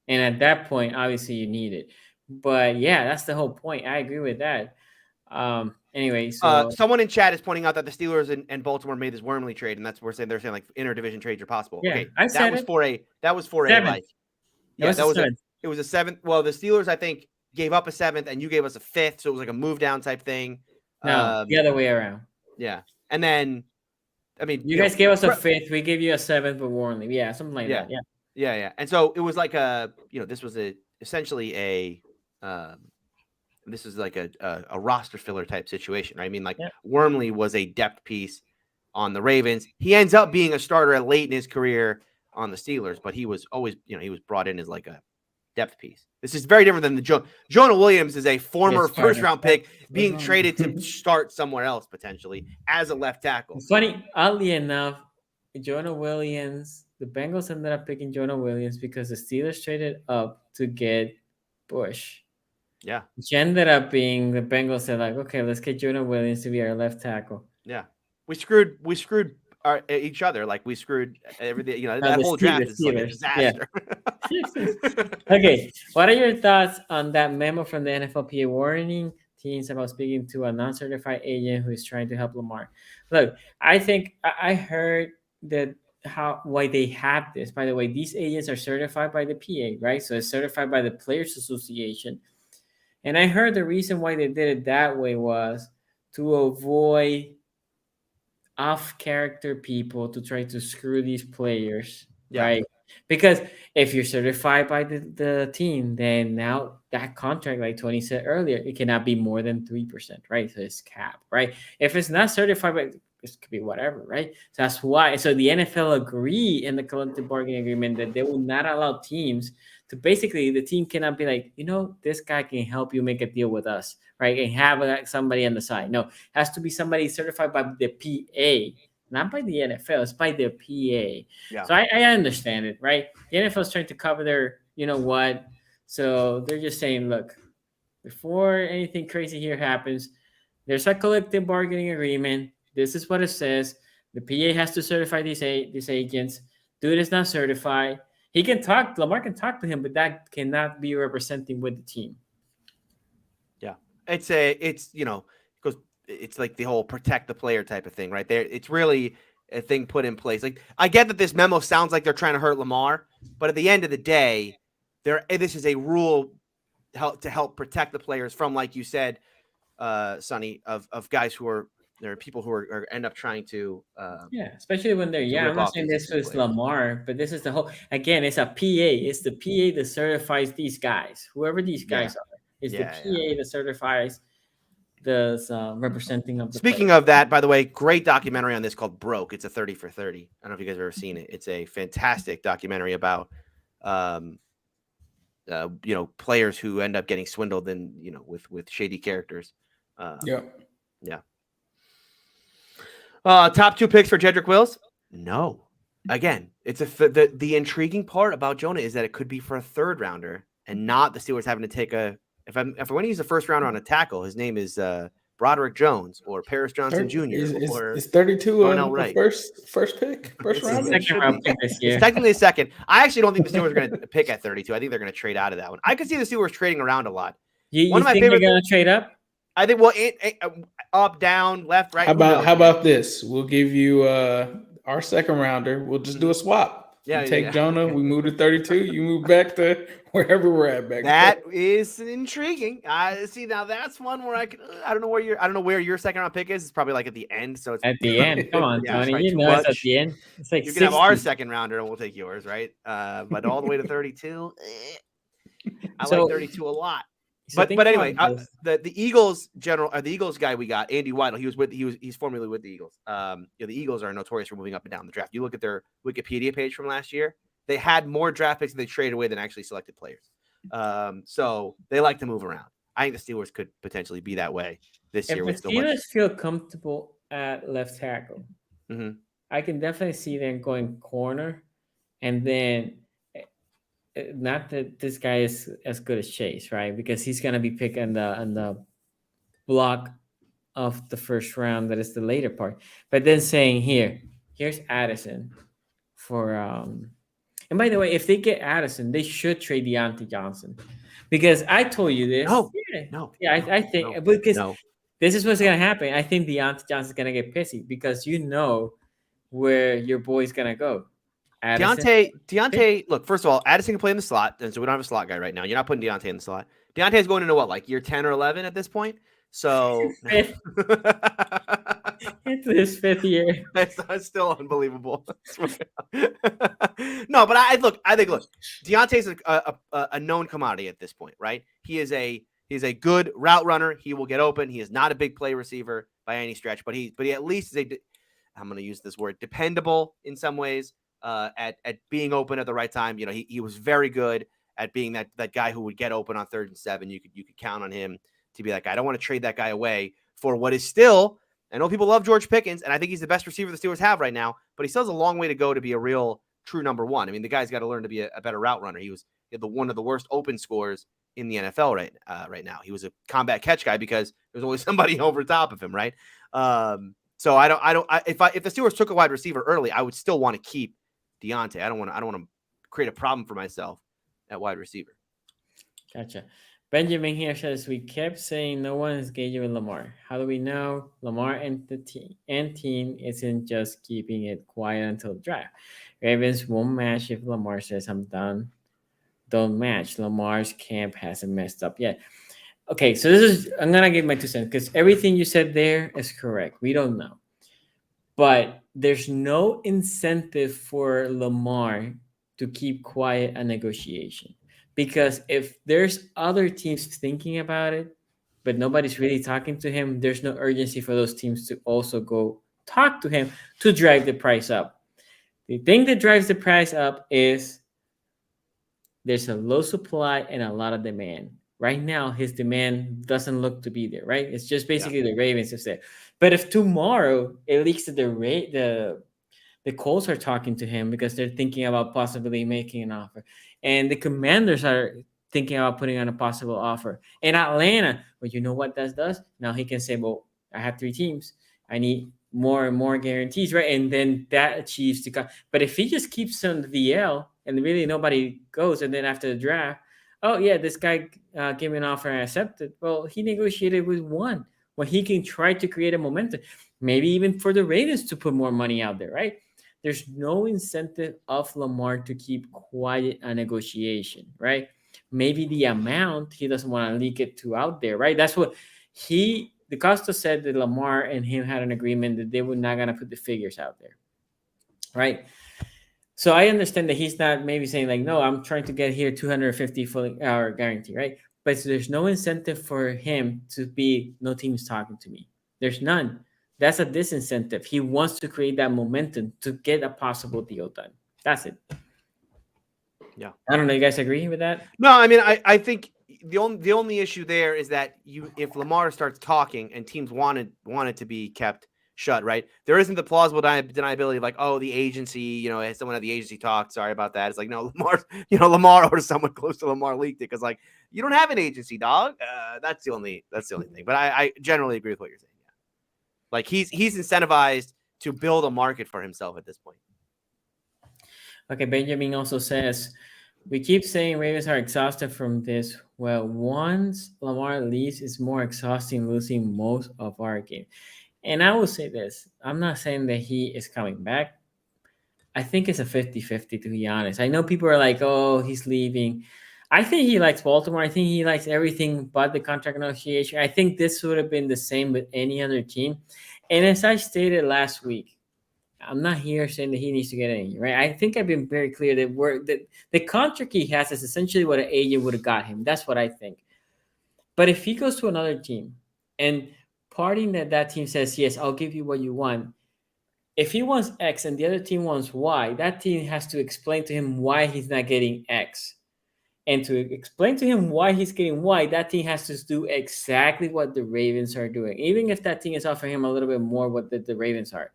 S2: And at that point, obviously you need it. But yeah, that's the whole point. I agree with that. Anyway, so
S3: someone in chat is pointing out that the Steelers and Baltimore made this Wormley trade, and that's where they're saying like interdivision trades are possible.
S2: Yeah,
S3: okay,
S2: I said
S3: that was for a like, yeah, it was a 7th. Well, the Steelers, I think, gave up a 7th, and you gave us a 5th, so it was like a move down type thing.
S2: No, the other way around.
S3: Yeah, and then, I mean,
S2: you guys gave us a 5th, we gave you a 7th with Wormley. Yeah, something like that.
S3: Yeah. And so it was like this was essentially a this is like a roster filler type situation, right? I mean, like, Wormley was a depth piece on the Ravens. He ends up being a starter late in his career on the Steelers, but he was always, he was brought in as like a depth piece. This is very different than the Jonah Williams is a former first-round pick being traded to start somewhere else potentially as a left tackle.
S2: Funny, oddly enough, Jonah Williams, the Bengals ended up picking Jonah Williams because the Steelers traded up to get Bush.
S3: Yeah.
S2: Which ended up being the Bengals said, like, okay, let's get Jonah Williams to be our left tackle.
S3: Yeah. We screwed each other. Like, we screwed everything. That whole draft is like a disaster.
S2: Yeah. Okay. What are your thoughts on that memo from the NFLPA warning teams about speaking to a non-certified agent who is trying to help Lamar? Look, I think I heard that why they have this. By the way, these agents are certified by the PA, right? So it's certified by the Players Association. And I heard the reason why they did it that way was to avoid off-character people to try to screw these players, right? Because if you're certified by the team, then now that contract, like Tony said earlier, it cannot be more than 3%, right? So it's capped, right? If it's not certified by, it could be whatever, right? So that's why. So the NFL agree in the collective bargaining agreement that they will not allow teams to basically, the team cannot be like, this guy can help you make a deal with us, right? And have somebody on the side. No, it has to be somebody certified by the PA. Not by the NFL, it's by the PA.
S3: Yeah.
S2: So I understand it, right? The NFL is trying to cover their, what. So they're just saying, look, before anything crazy here happens, there's a collective bargaining agreement. This is what it says. The PA has to certify these agents. Dude is not certified. He can talk. Lamar can talk to him, but that cannot be representing with the team.
S3: Yeah, it's because it's like the whole protect the player type of thing, right there. It's really a thing put in place. Like, I get that this memo sounds like they're trying to hurt Lamar, but at the end of the day, this is a rule to help protect the players from, like you said, Sonny, of guys who are there are people who are end up trying to
S2: especially when they're young. I'm not saying this was Lamar, but this is the whole, again, it's a PA. It's the PA that certifies these guys, whoever these guys are. It's the PA that certifies the representing of the
S3: Speaking
S2: player.
S3: of that, by the way, great documentary on this called Broke. It's a 30 for 30. I don't know if you guys have ever seen it. It's a fantastic documentary about players who end up getting swindled and with shady characters. Top 2 picks for Jedrick Wills? No. Again, it's the intriguing part about Jonah is that it could be for a 3rd rounder and not the Steelers having to take if I want to use a 1st rounder on a tackle, his name is Broderick Jones or Paris Johnson Jr.
S4: It's 32 on the first pick, first rounder.
S2: Second round pick this year.
S3: It's technically a second. I actually don't think the Steelers are going to pick at 32. I think they're going to trade out of that one. I could see the Steelers trading around a lot.
S2: You think they're going to trade up?
S3: I think up, down, left, right.
S4: How about this? We'll give you our 2nd rounder. We'll just do a swap.
S3: Yeah,
S4: you take Jonah. We move to 32. You move back to wherever we're at back.
S3: That is intriguing. See, now that's one where I don't know where your 2nd round pick is. It's probably like at the end. So it's
S2: at the end. Come on, Tony.
S3: Right,
S2: it's at the end. It's like
S3: you can have our 2nd rounder and we'll take yours, right? But all the way to 32. I like 32 a lot. So but anyway, the Eagles the Eagles guy we got, Andy Weidel. He's formerly with the Eagles. The Eagles are notorious for moving up and down the draft. You look at their Wikipedia page from last year; they had more draft picks that they traded away than actually selected players. So they like to move around. I think the Steelers could potentially be that way this year.
S2: If the Steelers feel comfortable at left tackle, I can definitely see them going corner, and then. Not that this guy is as good as Chase, right? Because he's gonna be picked on the block of the 1st round. That is the later part. But then saying here's Addison for and by the way, if they get Addison, they should trade Deontay Johnson. Because I told you this. I think because this is what's gonna happen. I think Deontay Johnson's gonna get pissy because where your boy's gonna go.
S3: Deontay, look, first of all, Addison can play in the slot, and so we don't have a slot guy right now. You're not putting Deontay in the slot. Deontay's going into what, like year 10 or 11 at this point? So
S2: it's his 5th year.
S3: That's still unbelievable. No, but I think Deontay's a known commodity at this point, right? He's a good route runner. He will get open. He is not a big play receiver by any stretch, but he at least is I'm going to use this word, dependable in some ways. At being open at the right time. He was very good at being that guy who would get open on 3rd and 7. You could count on him to be that guy. I don't want to trade that guy away for what is still, I know people love George Pickens, and I think he's the best receiver the Steelers have right now, but he still has a long way to go to be a real true number 1. I mean, the guy's got to learn to be a better route runner. He had one of the worst open scores in the NFL right now. He was a combat catch guy because there's always somebody over top of him, right? So if the Steelers took a wide receiver early, I would still want to keep Deontay. I don't want to create a problem for myself at wide receiver.
S2: Gotcha. Benjamin here says we kept saying no one is engaging with Lamar. How do we know Lamar and the team isn't just keeping it quiet until the draft? Ravens won't match if Lamar says I'm done. Don't match. Lamar's camp hasn't messed up yet. Okay, so I'm gonna give my 2 cents because everything you said there is correct. We don't know. But there's no incentive for Lamar to keep quiet a negotiation. Because if there's other teams thinking about it, but nobody's really talking to him, there's no urgency for those teams to also go talk to him to drive the price up. The thing that drives the price up is there's a low supply and a lot of demand. Right now, his demand doesn't look to be there, right? It's just basically the Ravens is there. But if tomorrow it leaks that the Colts are talking to him because they're thinking about possibly making an offer, and the Commanders are thinking about putting on a possible offer, and Atlanta, well, you know what that does? Now he can say, well, I have 3 teams. I need more and more guarantees, right? And then that achieves the. But if he just keeps on the VL and really nobody goes, and then after the draft, oh yeah, this guy gave me an offer and I accepted. Well, he negotiated with one. Well, he can try to create a momentum, maybe even for the Ravens to put more money out there, right? There's no incentive of Lamar to keep quiet a negotiation, right? Maybe the amount he doesn't want to leak it to out there, right? That's what the Costa said that Lamar and him had an agreement that they were not going to put the figures out there, right? So I understand that he's not maybe saying like, no, I'm trying to get here 250 fully hour guarantee, right? But there's no incentive for him to be no team's talking to me. There's none. That's a disincentive. He wants to create that momentum to get a possible deal done. That's it.
S3: Yeah.
S2: I don't know. You guys agree with that?
S3: No, I mean, I think the only issue there is that if Lamar starts talking and teams want it to be kept shut, right? There isn't the plausible deniability of like, oh, the agency, someone at the agency talked. Sorry about that. It's like, no, Lamar or someone close to Lamar leaked it because like you don't have an agency, dog. That's the only thing. But I generally agree with what you're saying. Yeah. Like he's incentivized to build a market for himself at this point.
S2: Okay, Benjamin also says, we keep saying Ravens are exhausted from this. Well, once Lamar leaves, it's more exhausting losing most of our game. And I will say this. I'm not saying that he is coming back. I think it's a 50-50, to be honest. I know people are like, oh, he's leaving. I think he likes Baltimore. I think he likes everything but the contract negotiation. I think this would have been the same with any other team. And as I stated last week, I'm not here saying that he needs to get any, right? I think I've been very clear that the contract he has is essentially what an agent would have got him. That's what I think. But if he goes to another team and parting that team says, yes, I'll give you what you want. If he wants X and the other team wants Y, that team has to explain to him why he's not getting X. And to explain to him why he's getting Y, that team has to do exactly what the Ravens are doing, even if that team is offering him a little bit more what the Ravens are.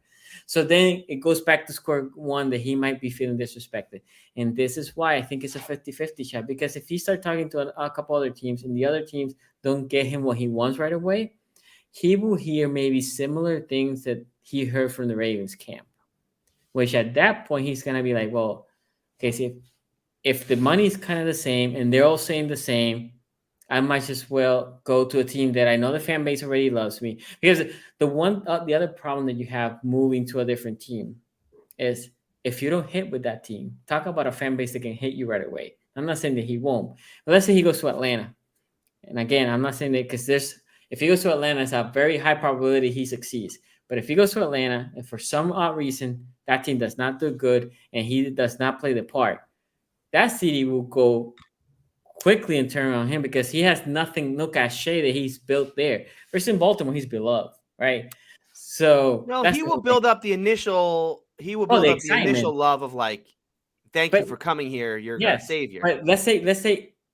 S2: So then it goes back to square one that he might be feeling disrespected. And this is why I think it's a 50-50 shot. Because if he starts talking to a couple other teams and the other teams don't get him what he wants right away, he will hear maybe similar things that he heard from the Ravens camp. Which at that point, he's going to be like, well, okay, see, if the money is kind of the same and they're all saying the same, I might just well go to a team that I know the fan base already loves me. Because the other problem that you have moving to a different team is if you don't hit with that team, talk about a fan base that can hit you right away. I'm not saying that he won't. But let's say he goes to Atlanta. And again, I'm not saying that because if he goes to Atlanta, it's a very high probability he succeeds. But if he goes to Atlanta and for some odd reason that team does not do good and he does not play the part, that city will go quickly and turn on him because he has nothing, no cachet that he's built there. Versus in Baltimore, he's beloved, right? So
S3: he will build up the initial. He will build up the initial love of like, thank you for coming here. You're a savior.
S2: But let's say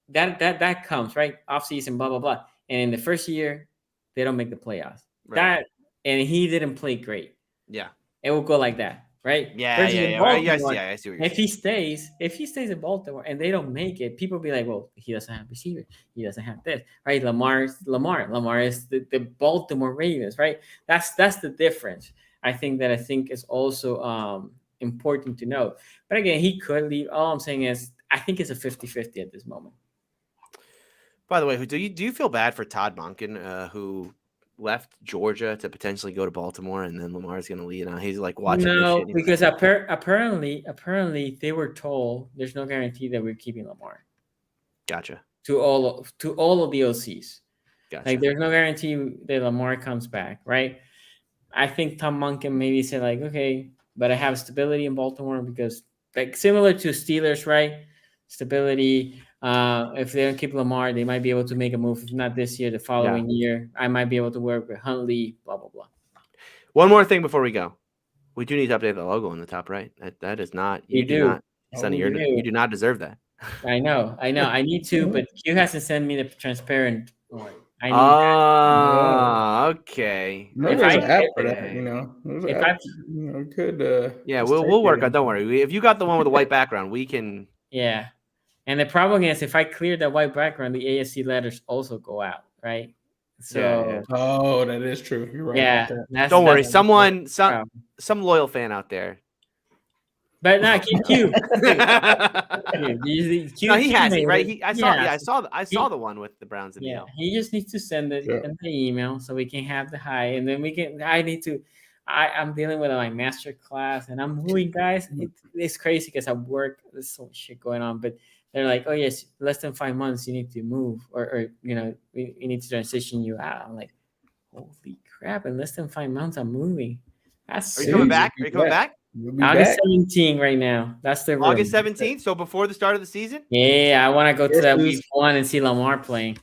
S2: that comes right off season, blah blah blah, and in the first year they don't make the playoffs. Right. And he didn't play great.
S3: Yeah,
S2: it will go like that. Right?
S3: Yeah. I see what you're saying.
S2: If he stays in Baltimore and they don't make it, people will be like, well, he doesn't have receiver. He doesn't have this. Right? Lamar is the Baltimore Ravens, right? That's the difference. I think is also important to know. But again, he could leave. All I'm saying is I think it's a 50-50 at this moment.
S3: By the way, do you feel bad for Todd Monken, who left Georgia to potentially go to Baltimore, and then Lamar's going to lead on? He's like watching.
S2: No, because apparently they were told there's no guarantee that we're keeping Lamar.
S3: Gotcha.
S2: To all of the OCs.
S3: Gotcha.
S2: Like there's no guarantee that Lamar comes back, right? I think Tom Monken maybe said like, okay, but I have stability in Baltimore because like similar to Steelers, right? Stability. If they don't keep Lamar, they might be able to make a move. If not this year, the following year, I might be able to work with Huntley. Blah blah blah.
S3: One more thing before we go. We do need to update the logo on the top right. That is not. You do not, Sonny. You do not deserve that.
S2: I know. I need to, but Q hasn't sent me the transparent one. I need
S3: that. Okay.
S4: There's an app for that, you know.
S3: We'll work on. Don't worry. If you got the one with the white background, we can.
S2: Yeah, and the problem is if I clear that white background, the AFC letters also go out, right? So.
S4: Oh, that is true. You're right.
S2: Yeah.
S3: Don't worry. Some loyal fan out there.
S2: But no, Q.
S3: No, he has it, right? I saw the one with the Browns in the L.
S2: He just needs to send it in the email so we can have the hi, and then I'm dealing with my master class, and I'm moving, guys. It's crazy because I work. There's so much shit going on, but they're like, oh yes, less than 5 months, you need to move, or we need to transition you out. I'm like, holy crap! In less than 5 months, I'm moving.
S3: Are you coming back?
S2: August 17th right now. That's the room.
S3: August 17th. So before the start of the season.
S2: Yeah, I want to go to that week 1 and see Lamar playing.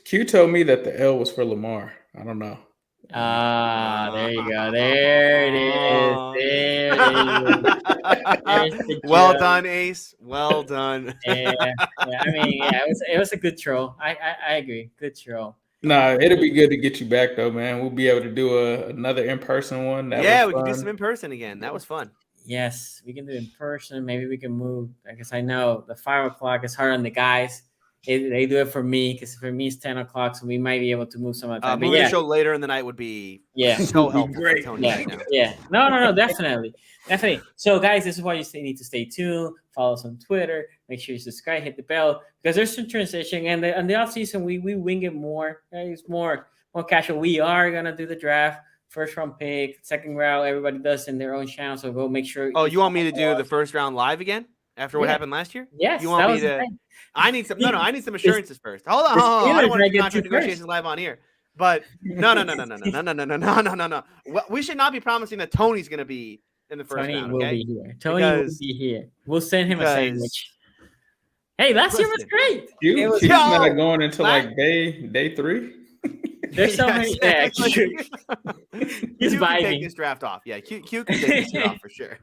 S4: Q told me that the L was for Lamar. I don't know.
S2: There you go. There it is.
S3: Well done, Ace. Well done.
S2: It was a good troll. I agree. Good troll.
S4: Nah, it'll be good to get you back though, man. We'll be able to do another in-person one.
S3: We can do some in-person again. That was fun.
S2: Yes, we can do in person. Maybe we can move. Because I know the 5 o'clock is hard on the guys. They do it for me because for me it's 10 o'clock, so we might be able to move some of the time.
S3: Moving the show later in the night would be so helpful.
S4: Great.
S3: Tony
S2: No, definitely. So, guys, this is why you need to stay tuned. Follow us on Twitter. Make sure you subscribe, hit the bell because there's some transition. And the off season, we wing it more. It's more casual. We are gonna do the draft, first round pick, second round. Everybody does in their own channel. So go make sure.
S3: Oh, you want me to do the first round live again after what happened last year?
S2: Yes.
S3: You want me to? I need some. No. I need some assurances first. Hold on. I don't want to do contract negotiations live on here. But no. We should not be promising that Tony's going to be in the first round.
S2: Will be here. Tony will be here. We'll send him a sandwich. Hey, last year was great.
S4: He's not going until like day 3.
S2: There's so many. Yeah, he's
S3: Q can take this draft off. Yeah, Q can take this year off for sure.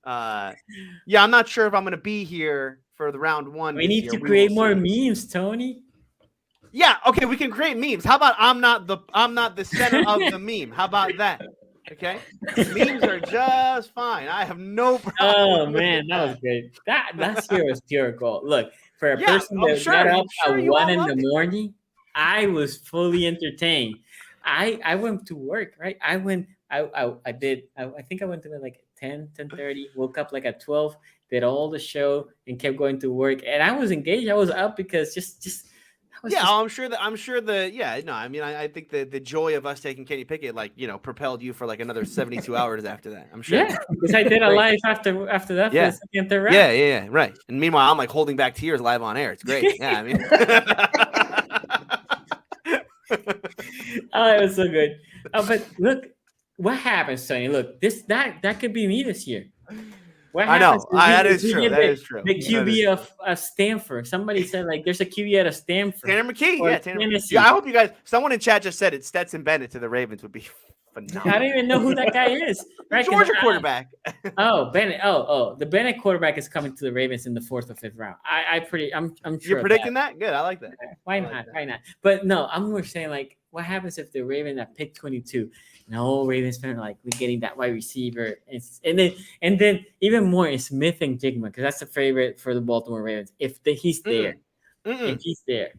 S3: I'm not sure if I'm going to be here for the round 1.
S2: We need to create more memes, Tony.
S3: Yeah, okay, we can create memes. How about I'm not the center of the meme? How about that? Okay, memes are just fine. I have no problem.
S2: Oh man, that was great. That last year was pure gold. Look, for a person that got up at 1 in the morning, I was fully entertained. I went to work, right? I think I went to like 10:30, woke up like at 12, did all the show and kept going to work. And I was engaged. I was up because I think the joy of us taking Kenny Pickett, propelled you for like another 72 hours after that. I'm sure. Yeah, because I did a live after that.
S3: Yeah.
S2: For the second round.
S3: Yeah, right. And meanwhile, I'm like holding back tears live on air. It's great. Yeah, I mean.
S2: Oh, it was so good. But look, what happens, Tony? Look, that could be me this year. What happens?
S3: That is true.
S2: The QB of Stanford. Somebody said there's a QB out of Stanford.
S3: Tanner McKee. Tanner McKee. I hope you guys. Someone in chat just said it. Stetson Bennett to the Ravens would be phenomenal.
S2: I don't even know who that guy is. Right?
S3: Georgia quarterback.
S2: Bennett. The Bennett quarterback is coming to the Ravens in the 4th or 5th round. I'm sure.
S3: You're predicting that? Good. I like that.
S2: Why not? Why not? But no, I'm more saying what happens if the Ravens at pick 22? No, Ravens fan we're getting that wide receiver, and then even more is Smith and Jigma because that's the favorite for the Baltimore Ravens. If he's there, if he's there,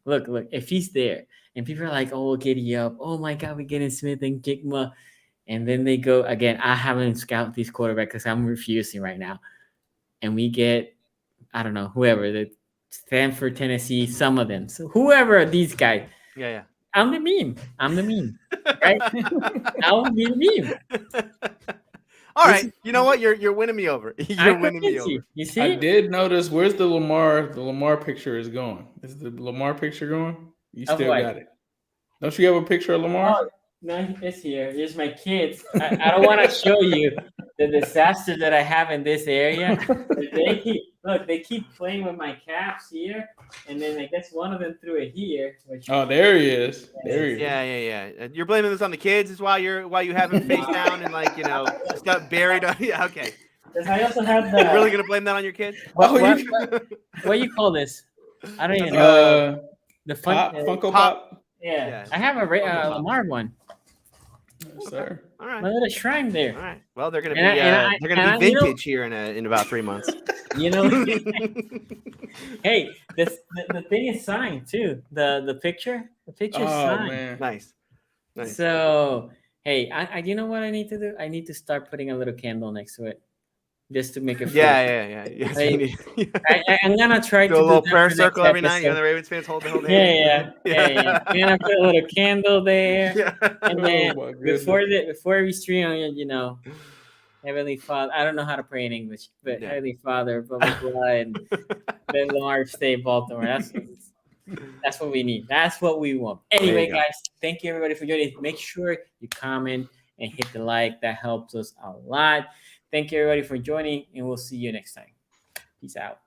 S2: look, if he's there, and people are like, "Oh, giddy up! Oh my God, we're getting Smith and Jigma," and then they go again. I haven't scouted these quarterbacks because I'm refusing right now, and we get I don't know whoever the Stanford, Tennessee, some of them. So whoever these guys,
S3: yeah.
S2: I'm the meme. Right? I'll be the meme.
S3: All right. You know what? You're winning me over. You're winning me over.
S2: You see?
S4: I did notice where's the Lamar picture is going. Is the Lamar picture going? You still got it. Don't you have a picture of Lamar?
S2: Oh, no, it's here. Here's my kids. I don't want to show you the disaster that I have in this area. They keep playing with my caps here, and then I guess one of them threw it here.
S4: There he is. There he is.
S3: Yeah. You're blaming this on the kids, is why you have him face down and just got buried. Yeah, okay.
S2: I also have the.
S3: You're really gonna blame that on your kids?
S2: What do you call this? I don't even know. The
S4: Funko Pop.
S2: Yeah, I have a Lamar one.
S4: Yes, sir.
S3: All right.
S2: My little shrine there.
S3: All right. Well, they're gonna be vintage here in about 3 months.
S2: Hey, the thing is signed too. The picture is signed.
S3: Man. Nice.
S2: So hey, I you know what I need to do? I need to start putting a little candle next to it, just to make it.
S3: Yeah.
S2: I'm gonna try to
S3: do a little prayer circle every night. The Ravens fans hold the hand.
S2: Yeah. I'm gonna put a little candle there, and then before we stream, Heavenly Father. I don't know how to pray in English, but Heavenly Father, blah blah blah, and then Lamar stay Baltimore. That's what we need. That's what we want. Anyway, guys, thank you everybody for joining. Make sure you comment and hit the like. That helps us a lot. Thank you everybody for joining, and we'll see you next time. Peace out.